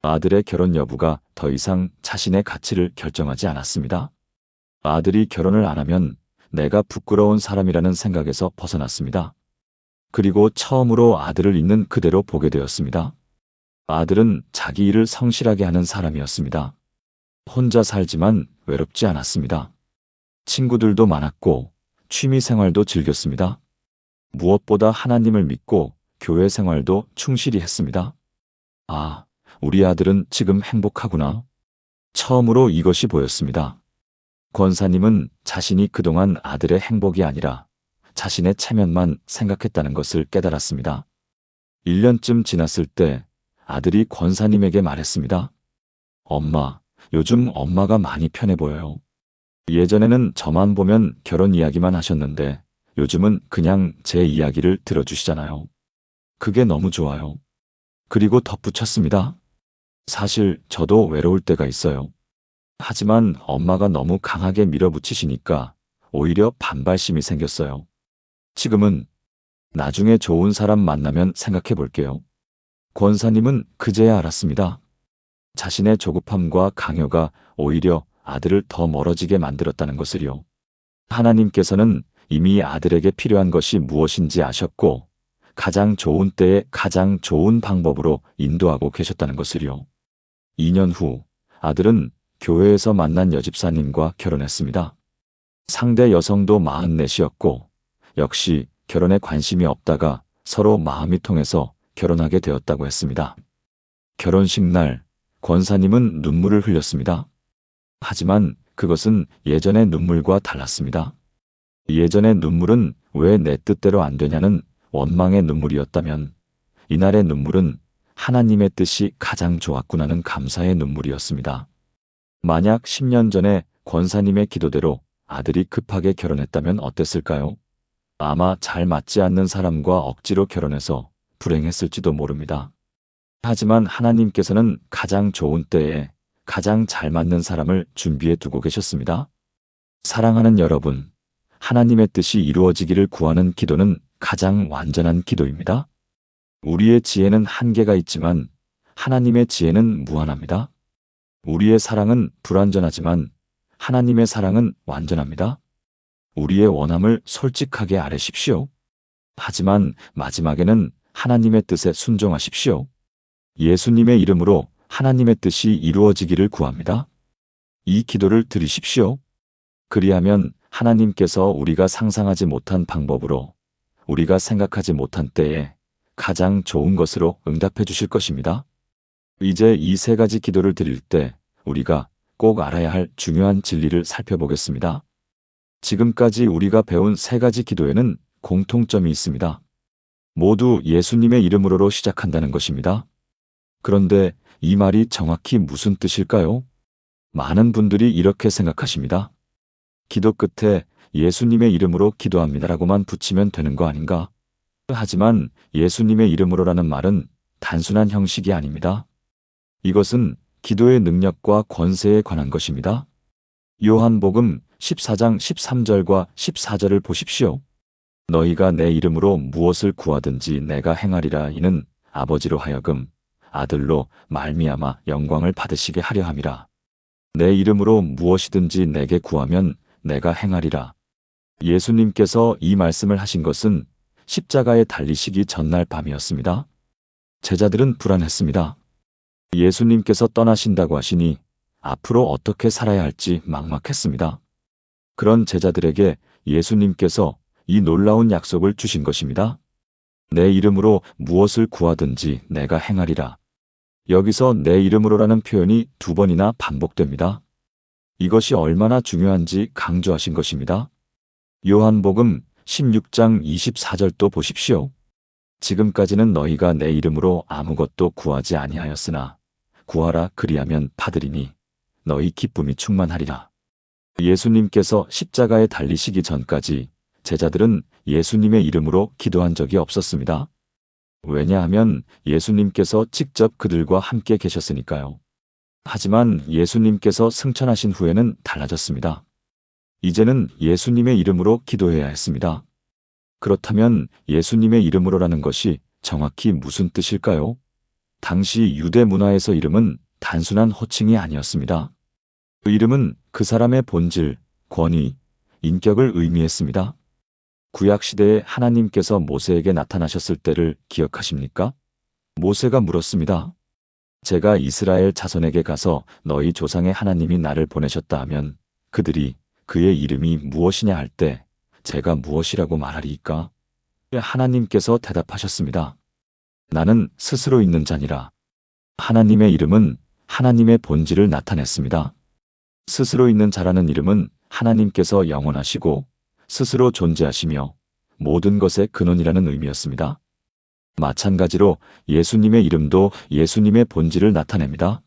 아들의 결혼 여부가 더 이상 자신의 가치를 결정하지 않았습니다. 아들이 결혼을 안 하면 내가 부끄러운 사람이라는 생각에서 벗어났습니다. 그리고 처음으로 아들을 있는 그대로 보게 되었습니다. 아들은 자기 일을 성실하게 하는 사람이었습니다. 혼자 살지만 외롭지 않았습니다. 친구들도 많았고 취미 생활도 즐겼습니다. 무엇보다 하나님을 믿고 교회 생활도 충실히 했습니다. 아, 우리 아들은 지금 행복하구나. 처음으로 이것이 보였습니다. 권사님은 자신이 그동안 아들의 행복이 아니라 자신의 체면만 생각했다는 것을 깨달았습니다. 1년쯤 지났을 때 아들이 권사님에게 말했습니다. 엄마, 요즘 엄마가 많이 편해 보여요. 예전에는 저만 보면 결혼 이야기만 하셨는데 요즘은 그냥 제 이야기를 들어주시잖아요. 그게 너무 좋아요. 그리고 덧붙였습니다. 사실 저도 외로울 때가 있어요. 하지만 엄마가 너무 강하게 밀어붙이시니까 오히려 반발심이 생겼어요. 지금은 나중에 좋은 사람 만나면 생각해 볼게요. 권사님은 그제야 알았습니다. 자신의 조급함과 강요가 오히려 아들을 더 멀어지게 만들었다는 것을요. 하나님께서는 이미 아들에게 필요한 것이 무엇인지 아셨고 가장 좋은 때에 가장 좋은 방법으로 인도하고 계셨다는 것을요. 2년 후 아들은 교회에서 만난 여집사님과 결혼했습니다. 상대 여성도 44이었고 역시 결혼에 관심이 없다가 서로 마음이 통해서 결혼하게 되었다고 했습니다. 결혼식 날 권사님은 눈물을 흘렸습니다. 하지만 그것은 예전의 눈물과 달랐습니다. 예전의 눈물은 왜 내 뜻대로 안 되냐는 원망의 눈물이었다면 이날의 눈물은 하나님의 뜻이 가장 좋았구나는 감사의 눈물이었습니다. 만약 10년 전에 권사님의 기도대로 아들이 급하게 결혼했다면 어땠을까요? 아마 잘 맞지 않는 사람과 억지로 결혼해서 불행했을지도 모릅니다. 하지만 하나님께서는 가장 좋은 때에 가장 잘 맞는 사람을 준비해 두고 계셨습니다. 사랑하는 여러분, 하나님의 뜻이 이루어지기를 구하는 기도는 가장 완전한 기도입니다. 우리의 지혜는 한계가 있지만 하나님의 지혜는 무한합니다. 우리의 사랑은 불완전하지만 하나님의 사랑은 완전합니다. 우리의 원함을 솔직하게 아뢰십시오. 하지만 마지막에는 하나님의 뜻에 순종하십시오. 예수님의 이름으로 하나님의 뜻이 이루어지기를 구합니다. 이 기도를 드리십시오. 그리하면 하나님께서 우리가 상상하지 못한 방법으로 우리가 생각하지 못한 때에 가장 좋은 것으로 응답해 주실 것입니다. 이제 이 세 가지 기도를 드릴 때 우리가 꼭 알아야 할 중요한 진리를 살펴보겠습니다. 지금까지 우리가 배운 세 가지 기도에는 공통점이 있습니다. 모두 예수님의 이름으로 시작한다는 것입니다. 그런데 이 말이 정확히 무슨 뜻일까요? 많은 분들이 이렇게 생각하십니다. 기도 끝에 예수님의 이름으로 기도합니다라고만 붙이면 되는 거 아닌가? 하지만 예수님의 이름으로라는 말은 단순한 형식이 아닙니다. 이것은 기도의 능력과 권세에 관한 것입니다. 요한복음 14장 13절과 14절을 보십시오. 너희가 내 이름으로 무엇을 구하든지 내가 행하리라. 이는 아버지로 하여금 아들로 말미암아 영광을 받으시게 하려 함이라. 내 이름으로 무엇이든지 내게 구하면 내가 행하리라. 예수님께서 이 말씀을 하신 것은 십자가에 달리시기 전날 밤이었습니다. 제자들은 불안했습니다. 예수님께서 떠나신다고 하시니 앞으로 어떻게 살아야 할지 막막했습니다. 그런 제자들에게 예수님께서 이 놀라운 약속을 주신 것입니다. 내 이름으로 무엇을 구하든지 내가 행하리라. 여기서 내 이름으로라는 표현이 2번이나 반복됩니다. 이것이 얼마나 중요한지 강조하신 것입니다. 요한복음 16장 24절도 보십시오. 지금까지는 너희가 내 이름으로 아무것도 구하지 아니하였으나 구하라 그리하면 받으리니 너희 기쁨이 충만하리라. 예수님께서 십자가에 달리시기 전까지 제자들은 예수님의 이름으로 기도한 적이 없었습니다. 왜냐하면 예수님께서 직접 그들과 함께 계셨으니까요. 하지만 예수님께서 승천하신 후에는 달라졌습니다. 이제는 예수님의 이름으로 기도해야 했습니다. 그렇다면 예수님의 이름으로라는 것이 정확히 무슨 뜻일까요? 당시 유대 문화에서 이름은 단순한 호칭이 아니었습니다. 그 이름은 그 사람의 본질, 권위, 인격을 의미했습니다. 구약시대에 하나님께서 모세에게 나타나셨을 때를 기억하십니까? 모세가 물었습니다. 제가 이스라엘 자손에게 가서 너희 조상의 하나님이 나를 보내셨다 하면 그들이 그의 이름이 무엇이냐 할 때 제가 무엇이라고 말하리이까? 하나님께서 대답하셨습니다. 나는 스스로 있는 자니라. 하나님의 이름은 하나님의 본질을 나타냈습니다. 스스로 있는 자라는 이름은 하나님께서 영원하시고 스스로 존재하시며 모든 것의 근원이라는 의미였습니다. 마찬가지로 예수님의 이름도 예수님의 본질을 나타냅니다.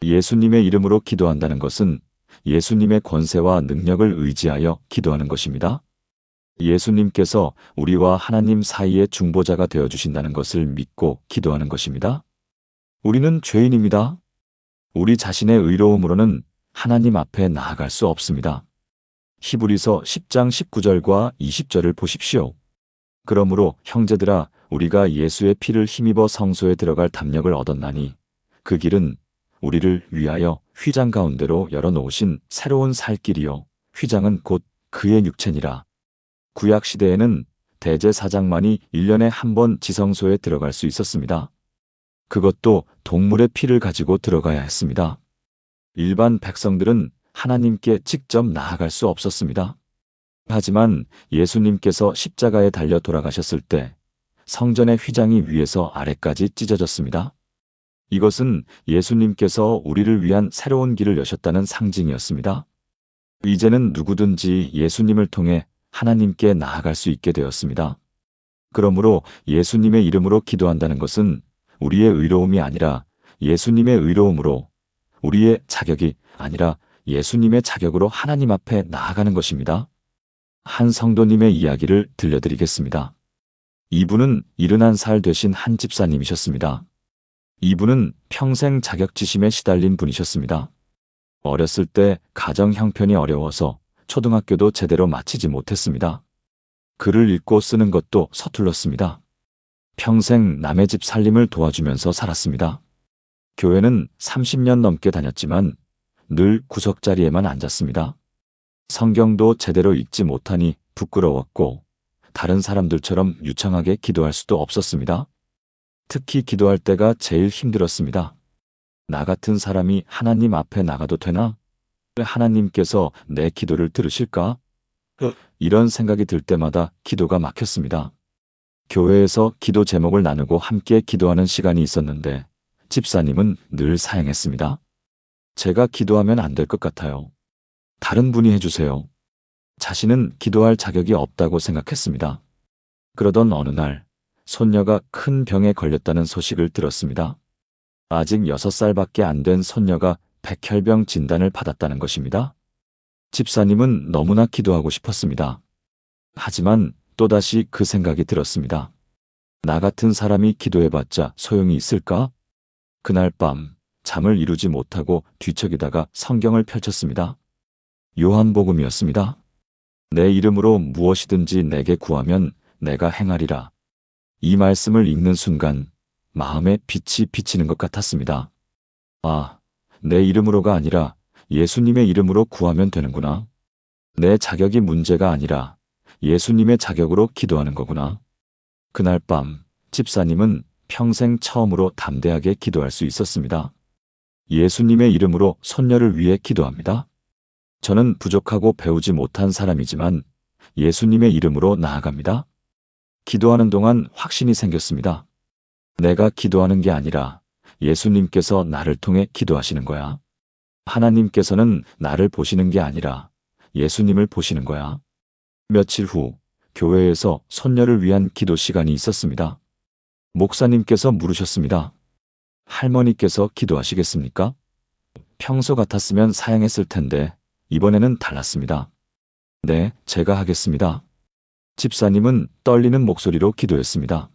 예수님의 이름으로 기도한다는 것은 예수님의 권세와 능력을 의지하여 기도하는 것입니다. 예수님께서 우리와 하나님 사이의 중보자가 되어주신다는 것을 믿고 기도하는 것입니다. 우리는 죄인입니다. 우리 자신의 의로움으로는 하나님 앞에 나아갈 수 없습니다. 히브리서 10장 19절과 20절을 보십시오. 그러므로 형제들아 우리가 예수의 피를 힘입어 성소에 들어갈 담력을 얻었나니 그 길은 우리를 위하여 휘장 가운데로 열어놓으신 새로운 살 길이요 휘장은 곧 그의 육체니라. 구약 시대에는 대제사장만이 1년에 한 번 지성소에 들어갈 수 있었습니다. 그것도 동물의 피를 가지고 들어가야 했습니다. 일반 백성들은 하나님께 직접 나아갈 수 없었습니다. 하지만 예수님께서 십자가에 달려 돌아가셨을 때 성전의 휘장이 위에서 아래까지 찢어졌습니다. 이것은 예수님께서 우리를 위한 새로운 길을 여셨다는 상징이었습니다. 이제는 누구든지 예수님을 통해 하나님께 나아갈 수 있게 되었습니다. 그러므로 예수님의 이름으로 기도한다는 것은 우리의 의로움이 아니라 예수님의 의로움으로, 우리의 자격이 아니라 예수님의 자격으로 하나님 앞에 나아가는 것입니다. 한 성도님의 이야기를 들려드리겠습니다. 이분은 71살 되신 한 집사님이셨습니다. 이분은 평생 자격지심에 시달린 분이셨습니다. 어렸을 때 가정 형편이 어려워서 초등학교도 제대로 마치지 못했습니다. 글을 읽고 쓰는 것도 서툴렀습니다. 평생 남의 집 살림을 도와주면서 살았습니다. 교회는 30년 넘게 다녔지만 늘 구석자리에만 앉았습니다. 성경도 제대로 읽지 못하니 부끄러웠고 다른 사람들처럼 유창하게 기도할 수도 없었습니다. 특히 기도할 때가 제일 힘들었습니다. 나 같은 사람이 하나님 앞에 나가도 되나? 왜 하나님께서 내 기도를 들으실까? 이런 생각이 들 때마다 기도가 막혔습니다. 교회에서 기도 제목을 나누고 함께 기도하는 시간이 있었는데 집사님은 늘 사양했습니다. 제가 기도하면 안 될 것 같아요. 다른 분이 해주세요. 자신은 기도할 자격이 없다고 생각했습니다. 그러던 어느 날 손녀가 큰 병에 걸렸다는 소식을 들었습니다. 아직 6살밖에 안 된 손녀가 백혈병 진단을 받았다는 것입니다. 집사님은 너무나 기도하고 싶었습니다. 하지만 또다시 그 생각이 들었습니다. 나 같은 사람이 기도해봤자 소용이 있을까? 그날 밤 잠을 이루지 못하고 뒤척이다가 성경을 펼쳤습니다. 요한복음이었습니다. 내 이름으로 무엇이든지 내게 구하면 내가 행하리라. 이 말씀을 읽는 순간 마음에 빛이 비치는 것 같았습니다. 아, 내 이름으로가 아니라 예수님의 이름으로 구하면 되는구나. 내 자격이 문제가 아니라 예수님의 자격으로 기도하는 거구나. 그날 밤 집사님은 평생 처음으로 담대하게 기도할 수 있었습니다. 예수님의 이름으로 손녀를 위해 기도합니다. 저는 부족하고 배우지 못한 사람이지만 예수님의 이름으로 나아갑니다. 기도하는 동안 확신이 생겼습니다. 내가 기도하는 게 아니라 예수님께서 나를 통해 기도하시는 거야. 하나님께서는 나를 보시는 게 아니라 예수님을 보시는 거야. 며칠 후 교회에서 손녀를 위한 기도 시간이 있었습니다. 목사님께서 물으셨습니다. 할머니께서 기도하시겠습니까? 평소 같았으면 사양했을 텐데 이번에는 달랐습니다. 네, 제가 하겠습니다. 집사님은 떨리는 목소리로 기도했습니다.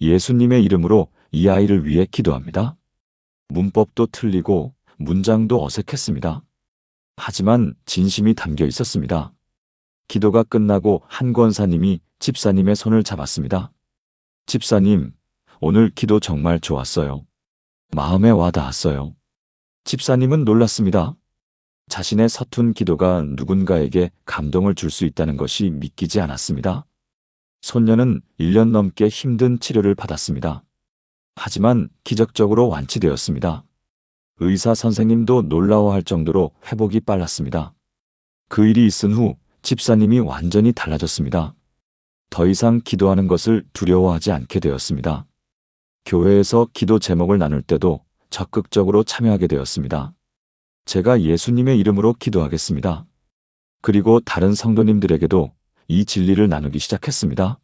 예수님의 이름으로 이 아이를 위해 기도합니다. 문법도 틀리고 문장도 어색했습니다. 하지만 진심이 담겨 있었습니다. 기도가 끝나고 한 권사님이 집사님의 손을 잡았습니다. 집사님, 오늘 기도 정말 좋았어요. 마음에 와 닿았어요. 집사님은 놀랐습니다. 자신의 서툰 기도가 누군가에게 감동을 줄 수 있다는 것이 믿기지 않았습니다. 손녀는 1년 넘게 힘든 치료를 받았습니다. 하지만 기적적으로 완치되었습니다. 의사 선생님도 놀라워할 정도로 회복이 빨랐습니다. 그 일이 있은 후 집사님이 완전히 달라졌습니다. 더 이상 기도하는 것을 두려워하지 않게 되었습니다. 교회에서 기도 제목을 나눌 때도 적극적으로 참여하게 되었습니다. 제가 예수님의 이름으로 기도하겠습니다. 그리고 다른 성도님들에게도 이 진리를 나누기 시작했습니다.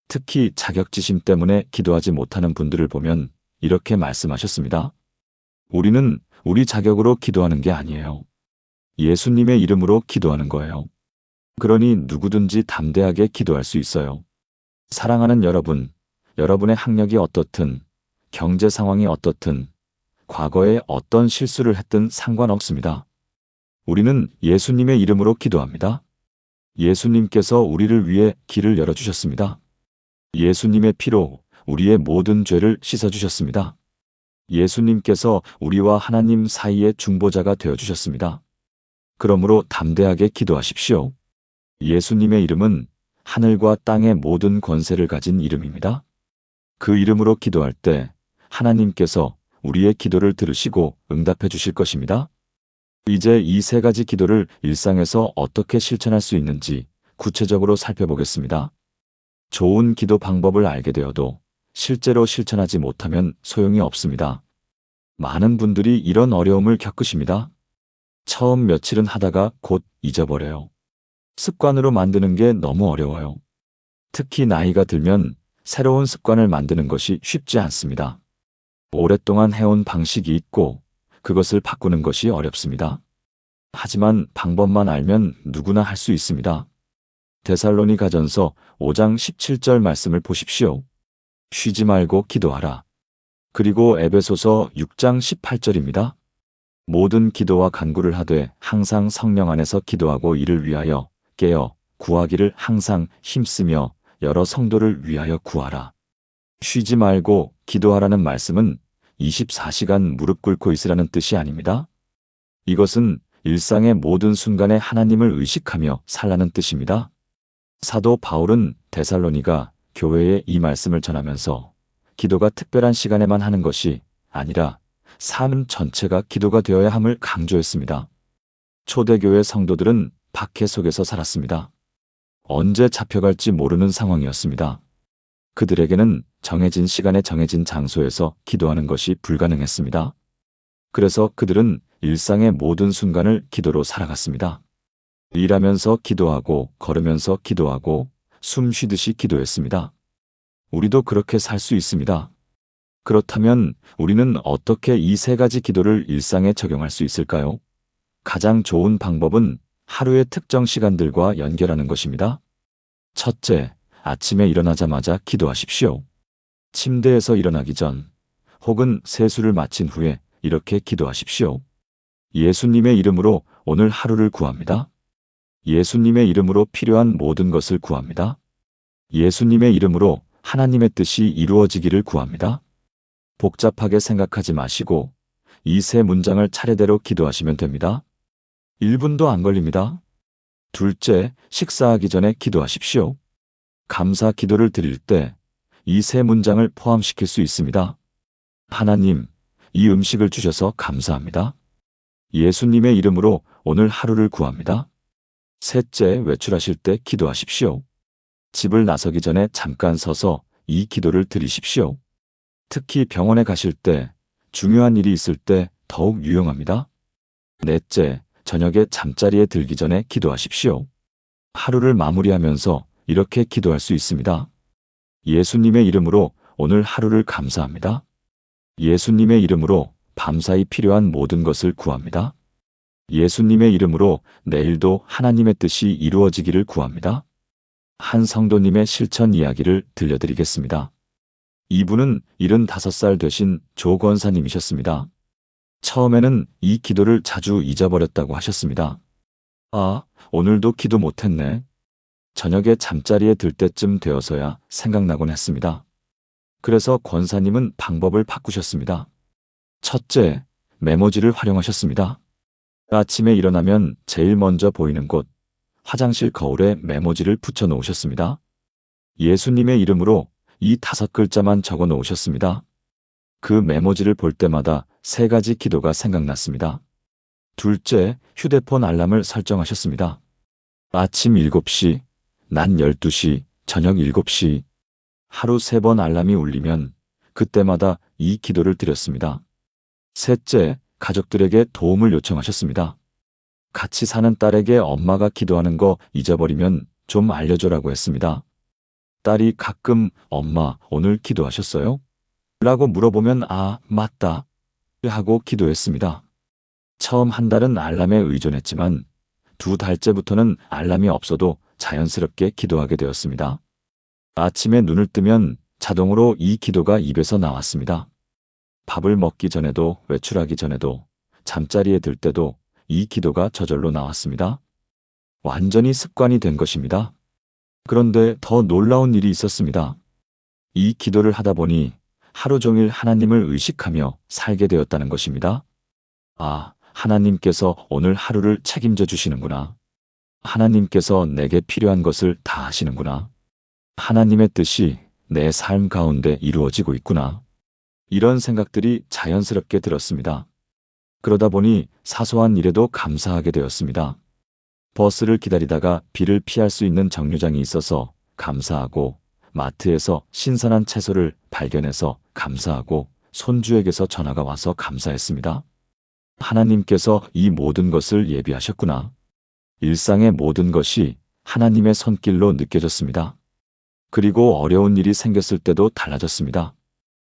특히 자격지심 때문에 기도하지 못하는 분들을 보면 이렇게 말씀하셨습니다. 우리는 우리 자격으로 기도하는 게 아니에요. 예수님의 이름으로 기도하는 거예요. 그러니 누구든지 담대하게 기도할 수 있어요. 사랑하는 여러분, 여러분의 학력이 어떻든, 경제 상황이 어떻든, 과거에 어떤 실수를 했든 상관없습니다. 우리는 예수님의 이름으로 기도합니다. 예수님께서 우리를 위해 길을 열어주셨습니다. 예수님의 피로 우리의 모든 죄를 씻어주셨습니다. 예수님께서 우리와 하나님 사이의 중보자가 되어주셨습니다. 그러므로 담대하게 기도하십시오. 예수님의 이름은 하늘과 땅의 모든 권세를 가진 이름입니다. 그 이름으로 기도할 때 하나님께서 우리의 기도를 들으시고 응답해 주실 것입니다. 이제 이 세 가지 기도를 일상에서 어떻게 실천할 수 있는지 구체적으로 살펴보겠습니다. 좋은 기도 방법을 알게 되어도 실제로 실천하지 못하면 소용이 없습니다. 많은 분들이 이런 어려움을 겪으십니다. 처음 며칠은 하다가 곧 잊어버려요. 습관으로 만드는 게 너무 어려워요. 특히 나이가 들면 새로운 습관을 만드는 것이 쉽지 않습니다. 오랫동안 해온 방식이 있고 그것을 바꾸는 것이 어렵습니다. 하지만 방법만 알면 누구나 할 수 있습니다. 데살로니가전서 5장 17절 말씀을 보십시오. 쉬지 말고 기도하라. 그리고 에베소서 6장 18절입니다. 모든 기도와 간구를 하되 항상 성령 안에서 기도하고 이를 위하여 깨어 구하기를 항상 힘쓰며 여러 성도를 위하여 구하라. 쉬지 말고 기도하라는 말씀은 24시간 무릎 꿇고 있으라는 뜻이 아닙니다. 이것은 일상의 모든 순간에 하나님을 의식하며 살라는 뜻입니다. 사도 바울은 데살로니가 교회에 이 말씀을 전하면서 기도가 특별한 시간에만 하는 것이 아니라 삶 전체가 기도가 되어야 함을 강조했습니다. 초대교회 성도들은 박해 속에서 살았습니다. 언제 잡혀갈지 모르는 상황이었습니다. 그들에게는 정해진 시간에 정해진 장소에서 기도하는 것이 불가능했습니다. 그래서 그들은 일상의 모든 순간을 기도로 살아갔습니다. 일하면서 기도하고 걸으면서 기도하고 숨 쉬듯이 기도했습니다. 우리도 그렇게 살 수 있습니다. 그렇다면 우리는 어떻게 이 세 가지 기도를 일상에 적용할 수 있을까요? 가장 좋은 방법은 하루의 특정 시간들과 연결하는 것입니다. 첫째, 아침에 일어나자마자 기도하십시오. 침대에서 일어나기 전 혹은 세수를 마친 후에 이렇게 기도하십시오. 예수님의 이름으로 오늘 하루를 구합니다. 예수님의 이름으로 필요한 모든 것을 구합니다. 예수님의 이름으로 하나님의 뜻이 이루어지기를 구합니다. 복잡하게 생각하지 마시고 이 세 문장을 차례대로 기도하시면 됩니다. 1분도 안 걸립니다. 둘째, 식사하기 전에 기도하십시오. 감사 기도를 드릴 때 이 세 문장을 포함시킬 수 있습니다. 하나님, 이 음식을 주셔서 감사합니다. 예수님의 이름으로 오늘 하루를 구합니다. 셋째, 외출하실 때 기도하십시오. 집을 나서기 전에 잠깐 서서 이 기도를 드리십시오. 특히 병원에 가실 때, 중요한 일이 있을 때 더욱 유용합니다. 넷째, 저녁에 잠자리에 들기 전에 기도하십시오. 하루를 마무리하면서 이렇게 기도할 수 있습니다. 예수님의 이름으로 오늘 하루를 감사합니다. 예수님의 이름으로 밤사이 필요한 모든 것을 구합니다. 예수님의 이름으로 내일도 하나님의 뜻이 이루어지기를 구합니다. 한 성도님의 실천 이야기를 들려드리겠습니다. 이분은 75살 되신 조 권사님이셨습니다. 처음에는 이 기도를 자주 잊어버렸다고 하셨습니다. 아, 오늘도 기도 못했네. 저녁에 잠자리에 들 때쯤 되어서야 생각나곤 했습니다. 그래서 권사님은 방법을 바꾸셨습니다. 첫째, 메모지를 활용하셨습니다. 아침에 일어나면 제일 먼저 보이는 곳, 화장실 거울에 메모지를 붙여 놓으셨습니다. 예수님의 이름으로 이 5글자만 적어 놓으셨습니다. 그 메모지를 볼 때마다 3가지 기도가 생각났습니다. 둘째, 휴대폰 알람을 설정하셨습니다. 아침 7시, 낮 12시, 저녁 7시. 하루 3번 알람이 울리면 그때마다 이 기도를 드렸습니다. 셋째, 가족들에게 도움을 요청하셨습니다. 같이 사는 딸에게 엄마가 기도하는 거 잊어버리면 좀 알려줘라고 했습니다. 딸이 가끔 엄마 오늘 기도하셨어요? 라고 물어보면 아, 맞다 하고 기도했습니다. 처음 한 달은 알람에 의존했지만 2달째부터는 알람이 없어도 자연스럽게 기도하게 되었습니다. 아침에 눈을 뜨면 자동으로 이 기도가 입에서 나왔습니다. 밥을 먹기 전에도 외출하기 전에도 잠자리에 들 때도 이 기도가 저절로 나왔습니다. 완전히 습관이 된 것입니다. 그런데 더 놀라운 일이 있었습니다. 이 기도를 하다 보니 하루 종일 하나님을 의식하며 살게 되었다는 것입니다. 아, 하나님께서 오늘 하루를 책임져 주시는구나. 하나님께서 내게 필요한 것을 다 하시는구나. 하나님의 뜻이 내 삶 가운데 이루어지고 있구나. 이런 생각들이 자연스럽게 들었습니다. 그러다 보니 사소한 일에도 감사하게 되었습니다. 버스를 기다리다가 비를 피할 수 있는 정류장이 있어서 감사하고, 마트에서 신선한 채소를 발견해서 감사하고, 손주에게서 전화가 와서 감사했습니다. 하나님께서 이 모든 것을 예비하셨구나. 일상의 모든 것이 하나님의 손길로 느껴졌습니다. 그리고 어려운 일이 생겼을 때도 달라졌습니다.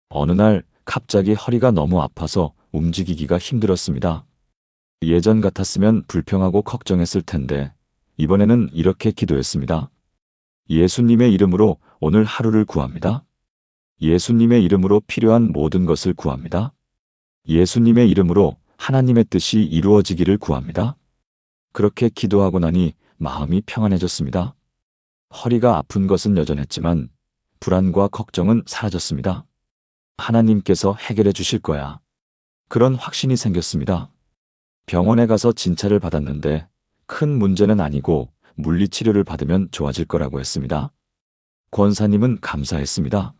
어느 날 갑자기 허리가 너무 아파서 움직이기가 힘들었습니다. 예전 같았으면 불평하고 걱정했을 텐데 이번에는 이렇게 기도했습니다. 예수님의 이름으로 오늘 하루를 구합니다. 예수님의 이름으로 필요한 모든 것을 구합니다. 예수님의 이름으로 하나님의 뜻이 이루어지기를 구합니다. 그렇게 기도하고 나니 마음이 평안해졌습니다. 허리가 아픈 것은 여전했지만 불안과 걱정은 사라졌습니다. 하나님께서 해결해 주실 거야. 그런 확신이 생겼습니다. 병원에 가서 진찰을 받았는데 큰 문제는 아니고 물리치료를 받으면 좋아질 거라고 했습니다. 권사님은 감사했습니다.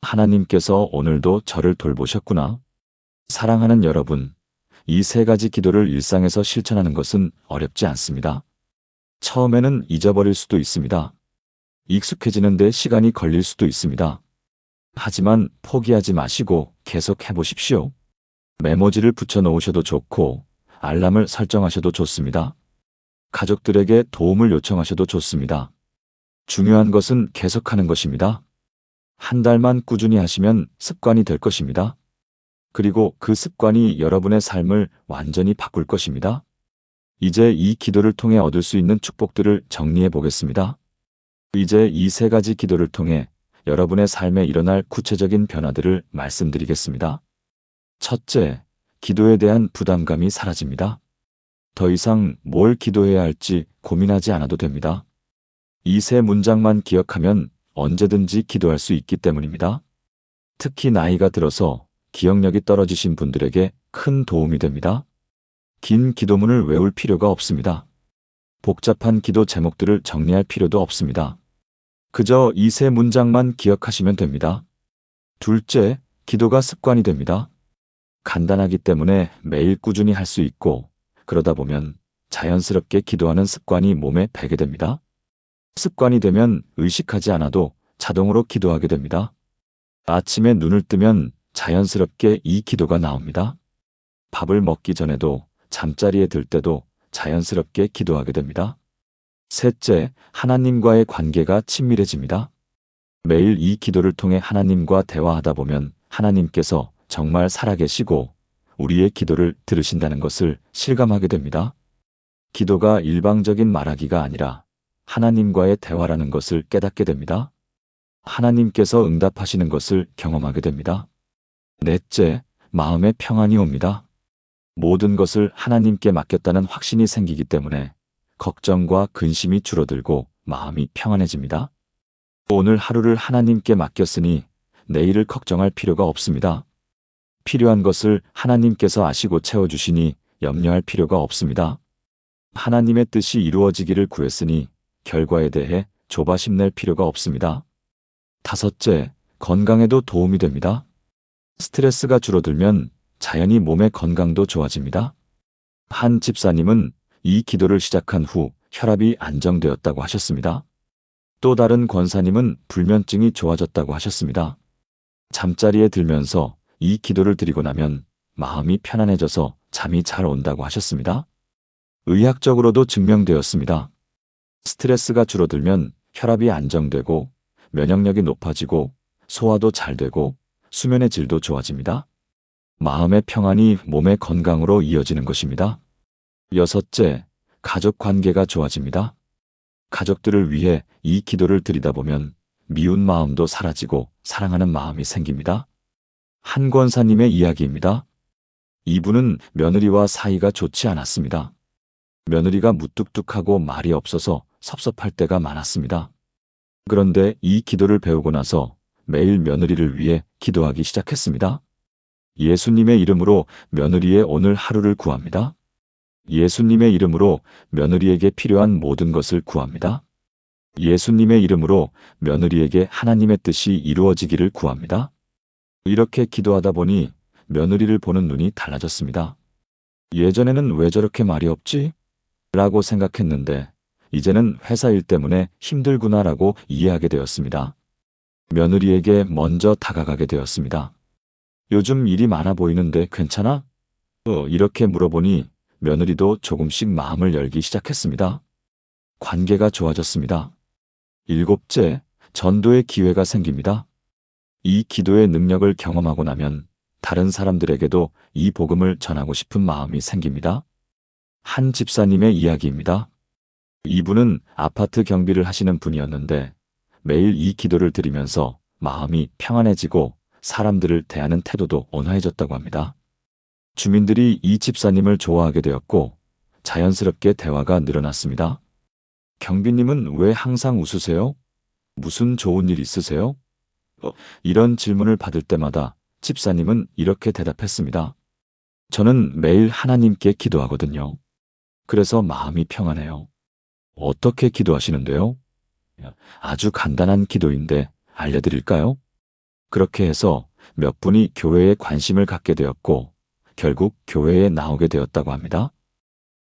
하나님께서 오늘도 저를 돌보셨구나. 사랑하는 여러분, 이 세 가지 기도를 일상에서 실천하는 것은 어렵지 않습니다. 처음에는 잊어버릴 수도 있습니다. 익숙해지는데 시간이 걸릴 수도 있습니다. 하지만 포기하지 마시고 계속 해보십시오. 메모지를 붙여 놓으셔도 좋고 알람을 설정하셔도 좋습니다. 가족들에게 도움을 요청하셔도 좋습니다. 중요한 것은 계속하는 것입니다. 한 달만 꾸준히 하시면 습관이 될 것입니다. 그리고 그 습관이 여러분의 삶을 완전히 바꿀 것입니다. 이제 이 기도를 통해 얻을 수 있는 축복들을 정리해 보겠습니다. 이제 이 세 가지 기도를 통해 여러분의 삶에 일어날 구체적인 변화들을 말씀드리겠습니다. 첫째, 기도에 대한 부담감이 사라집니다. 더 이상 뭘 기도해야 할지 고민하지 않아도 됩니다. 이 세 문장만 기억하면 언제든지 기도할 수 있기 때문입니다. 특히 나이가 들어서 기억력이 떨어지신 분들에게 큰 도움이 됩니다. 긴 기도문을 외울 필요가 없습니다. 복잡한 기도 제목들을 정리할 필요도 없습니다. 그저 이 세 문장만 기억하시면 됩니다. 둘째, 기도가 습관이 됩니다. 간단하기 때문에 매일 꾸준히 할 수 있고 그러다 보면 자연스럽게 기도하는 습관이 몸에 배게 됩니다. 습관이 되면 의식하지 않아도 자동으로 기도하게 됩니다. 아침에 눈을 뜨면 자연스럽게 이 기도가 나옵니다. 밥을 먹기 전에도 잠자리에 들 때도 자연스럽게 기도하게 됩니다. 셋째, 하나님과의 관계가 친밀해집니다. 매일 이 기도를 통해 하나님과 대화하다 보면 하나님께서 정말 살아계시고 우리의 기도를 들으신다는 것을 실감하게 됩니다. 기도가 일방적인 말하기가 아니라 하나님과의 대화라는 것을 깨닫게 됩니다. 하나님께서 응답하시는 것을 경험하게 됩니다. 넷째, 마음의 평안이 옵니다. 모든 것을 하나님께 맡겼다는 확신이 생기기 때문에 걱정과 근심이 줄어들고 마음이 평안해집니다. 오늘 하루를 하나님께 맡겼으니 내일을 걱정할 필요가 없습니다. 필요한 것을 하나님께서 아시고 채워주시니 염려할 필요가 없습니다. 하나님의 뜻이 이루어지기를 구했으니 결과에 대해 조바심 낼 필요가 없습니다. 다섯째, 건강에도 도움이 됩니다. 스트레스가 줄어들면 자연히 몸의 건강도 좋아집니다. 한 집사님은 이 기도를 시작한 후 혈압이 안정되었다고 하셨습니다. 또 다른 권사님은 불면증이 좋아졌다고 하셨습니다. 잠자리에 들면서 이 기도를 드리고 나면 마음이 편안해져서 잠이 잘 온다고 하셨습니다. 의학적으로도 증명되었습니다. 스트레스가 줄어들면 혈압이 안정되고 면역력이 높아지고 소화도 잘 되고 수면의 질도 좋아집니다. 마음의 평안이 몸의 건강으로 이어지는 것입니다. 여섯째, 가족 관계가 좋아집니다. 가족들을 위해 이 기도를 드리다 보면 미운 마음도 사라지고 사랑하는 마음이 생깁니다. 한 권사님의 이야기입니다. 이분은 며느리와 사이가 좋지 않았습니다. 며느리가 무뚝뚝하고 말이 없어서 섭섭할 때가 많았습니다. 그런데 이 기도를 배우고 나서 매일 며느리를 위해 기도하기 시작했습니다. 예수님의 이름으로 며느리의 오늘 하루를 구합니다. 예수님의 이름으로 며느리에게 필요한 모든 것을 구합니다. 예수님의 이름으로 며느리에게 하나님의 뜻이 이루어지기를 구합니다. 이렇게 기도하다 보니 며느리를 보는 눈이 달라졌습니다. 예전에는 왜 저렇게 말이 없지? 라고 생각했는데 이제는 회사 일 때문에 힘들구나라고 이해하게 되었습니다. 며느리에게 먼저 다가가게 되었습니다. 요즘 일이 많아 보이는데 괜찮아? 이렇게 물어보니 며느리도 조금씩 마음을 열기 시작했습니다. 관계가 좋아졌습니다. 일곱째, 전도의 기회가 생깁니다. 이 기도의 능력을 경험하고 나면 다른 사람들에게도 이 복음을 전하고 싶은 마음이 생깁니다. 한 집사님의 이야기입니다. 이분은 아파트 경비를 하시는 분이었는데 매일 이 기도를 드리면서 마음이 평안해지고 사람들을 대하는 태도도 온화해졌다고 합니다. 주민들이 이 집사님을 좋아하게 되었고 자연스럽게 대화가 늘어났습니다. 경비님은 왜 항상 웃으세요? 무슨 좋은 일 있으세요? 이런 질문을 받을 때마다 집사님은 이렇게 대답했습니다. 저는 매일 하나님께 기도하거든요. 그래서 마음이 평안해요. 어떻게 기도하시는데요? 아주 간단한 기도인데 알려드릴까요? 그렇게 해서 몇 분이 교회에 관심을 갖게 되었고 결국 교회에 나오게 되었다고 합니다.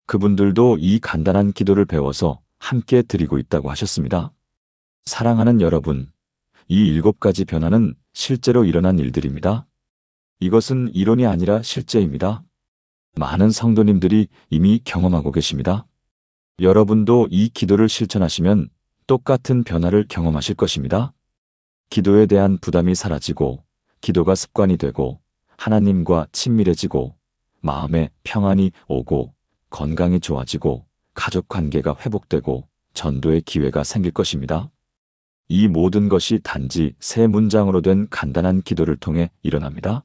그분들도 이 간단한 기도를 배워서 함께 드리고 있다고 하셨습니다. 사랑하는 여러분, 이 7가지 변화는 실제로 일어난 일들입니다. 이것은 이론이 아니라 실제입니다. 많은 성도님들이 이미 경험하고 계십니다. 여러분도 이 기도를 실천하시면 똑같은 변화를 경험하실 것입니다. 기도에 대한 부담이 사라지고 기도가 습관이 되고 하나님과 친밀해지고 마음에 평안이 오고 건강이 좋아지고 가족 관계가 회복되고 전도의 기회가 생길 것입니다. 이 모든 것이 단지 3문장으로 된 간단한 기도를 통해 일어납니다.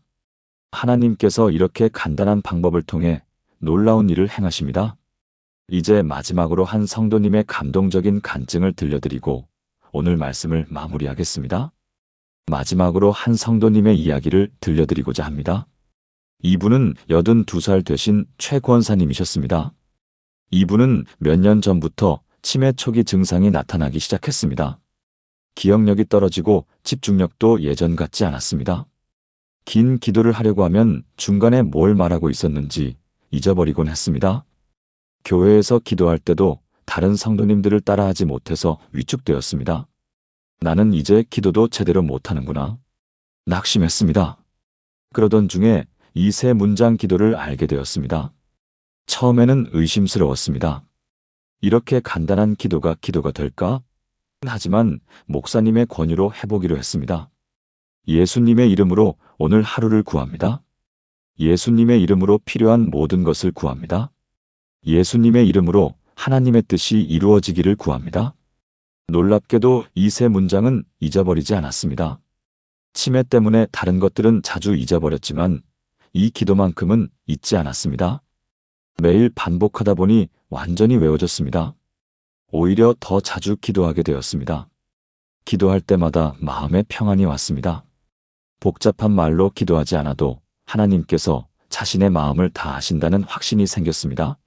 하나님께서 이렇게 간단한 방법을 통해 놀라운 일을 행하십니다. 이제 마지막으로 한 성도님의 감동적인 간증을 들려드리고 오늘 말씀을 마무리하겠습니다. 마지막으로 한 성도님의 이야기를 들려드리고자 합니다. 이분은 82살 되신 최 권사님이셨습니다. 이분은 몇 년 전부터 치매 초기 증상이 나타나기 시작했습니다. 기억력이 떨어지고 집중력도 예전 같지 않았습니다. 긴 기도를 하려고 하면 중간에 뭘 말하고 있었는지 잊어버리곤 했습니다. 교회에서 기도할 때도 다른 성도님들을 따라하지 못해서 위축되었습니다. 나는 이제 기도도 제대로 못하는구나. 낙심했습니다. 그러던 중에 이 3문장 기도를 알게 되었습니다. 처음에는 의심스러웠습니다. 이렇게 간단한 기도가 될까? 하지만 목사님의 권유로 해보기로 했습니다. 예수님의 이름으로 오늘 하루를 구합니다. 예수님의 이름으로 필요한 모든 것을 구합니다. 예수님의 이름으로 하나님의 뜻이 이루어지기를 구합니다. 놀랍게도 이 3문장은 잊어버리지 않았습니다. 치매 때문에 다른 것들은 자주 잊어버렸지만 이 기도만큼은 잊지 않았습니다. 매일 반복하다 보니 완전히 외워졌습니다. 오히려 더 자주 기도하게 되었습니다. 기도할 때마다 마음에 평안이 왔습니다. 복잡한 말로 기도하지 않아도 하나님께서 자신의 마음을 다 아신다는 확신이 생겼습니다.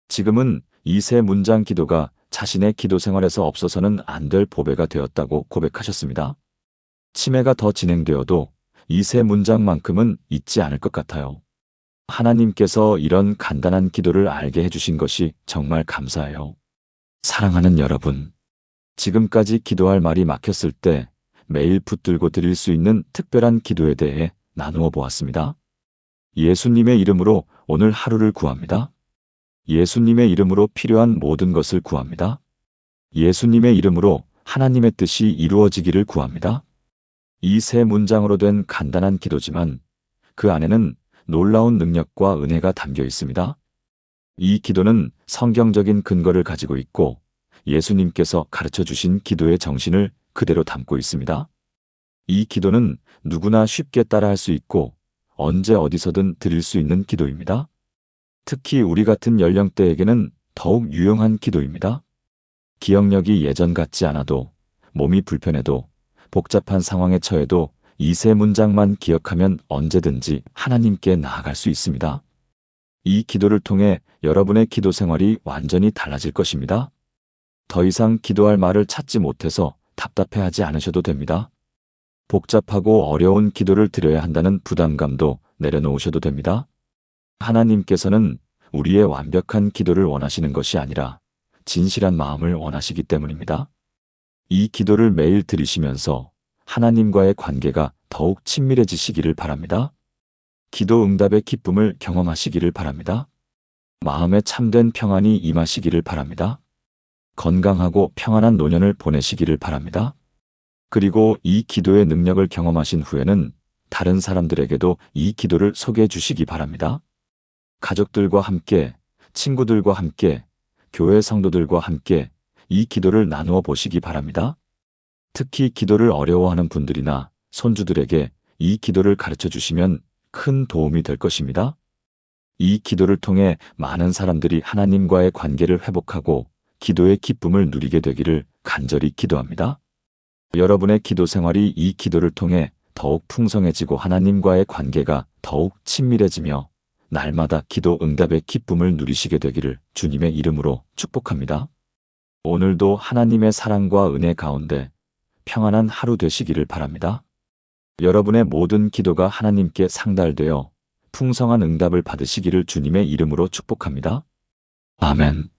지금은 이 3문장 기도가 자신의 기도 생활에서 없어서는 안 될 보배가 되었다고 고백하셨습니다. 치매가 더 진행되어도 이 3문장만큼은 잊지 않을 것 같아요. 하나님께서 이런 간단한 기도를 알게 해주신 것이 정말 감사해요. 사랑하는 여러분, 지금까지 기도할 말이 막혔을 때 매일 붙들고 드릴 수 있는 특별한 기도에 대해 나누어 보았습니다. 예수님의 이름으로 오늘 하루를 구합니다. 예수님의 이름으로 필요한 모든 것을 구합니다. 예수님의 이름으로 하나님의 뜻이 이루어지기를 구합니다. 이 3문장으로 된 간단한 기도지만 그 안에는 놀라운 능력과 은혜가 담겨 있습니다. 이 기도는 성경적인 근거를 가지고 있고 예수님께서 가르쳐 주신 기도의 정신을 그대로 담고 있습니다. 이 기도는 누구나 쉽게 따라할 수 있고 언제 어디서든 드릴 수 있는 기도입니다. 특히 우리 같은 연령대에게는 더욱 유용한 기도입니다. 기억력이 예전 같지 않아도 몸이 불편해도 복잡한 상황에 처해도 이 3문장만 기억하면 언제든지 하나님께 나아갈 수 있습니다. 이 기도를 통해 여러분의 기도 생활이 완전히 달라질 것입니다. 더 이상 기도할 말을 찾지 못해서 답답해하지 않으셔도 됩니다. 복잡하고 어려운 기도를 드려야 한다는 부담감도 내려놓으셔도 됩니다. 하나님께서는 우리의 완벽한 기도를 원하시는 것이 아니라 진실한 마음을 원하시기 때문입니다. 이 기도를 매일 드리시면서 하나님과의 관계가 더욱 친밀해지시기를 바랍니다. 기도 응답의 기쁨을 경험하시기를 바랍니다. 마음에 참된 평안이 임하시기를 바랍니다. 건강하고 평안한 노년을 보내시기를 바랍니다. 그리고 이 기도의 능력을 경험하신 후에는 다른 사람들에게도 이 기도를 소개해 주시기 바랍니다. 가족들과 함께 친구들과 함께, 교회 성도들과 함께 이 기도를 나누어 보시기 바랍니다. 특히 기도를 어려워하는 분들이나 손주들에게 이 기도를 가르쳐 주시면 큰 도움이 될 것입니다. 이 기도를 통해 많은 사람들이 하나님과의 관계를 회복하고 기도의 기쁨을 누리게 되기를 간절히 기도합니다. 여러분의 기도 생활이 이 기도를 통해 더욱 풍성해지고 하나님과의 관계가 더욱 친밀해지며 날마다 기도 응답의 기쁨을 누리시게 되기를 주님의 이름으로 축복합니다. 오늘도 하나님의 사랑과 은혜 가운데 평안한 하루 되시기를 바랍니다. 여러분의 모든 기도가 하나님께 상달되어 풍성한 응답을 받으시기를 주님의 이름으로 축복합니다. 아멘.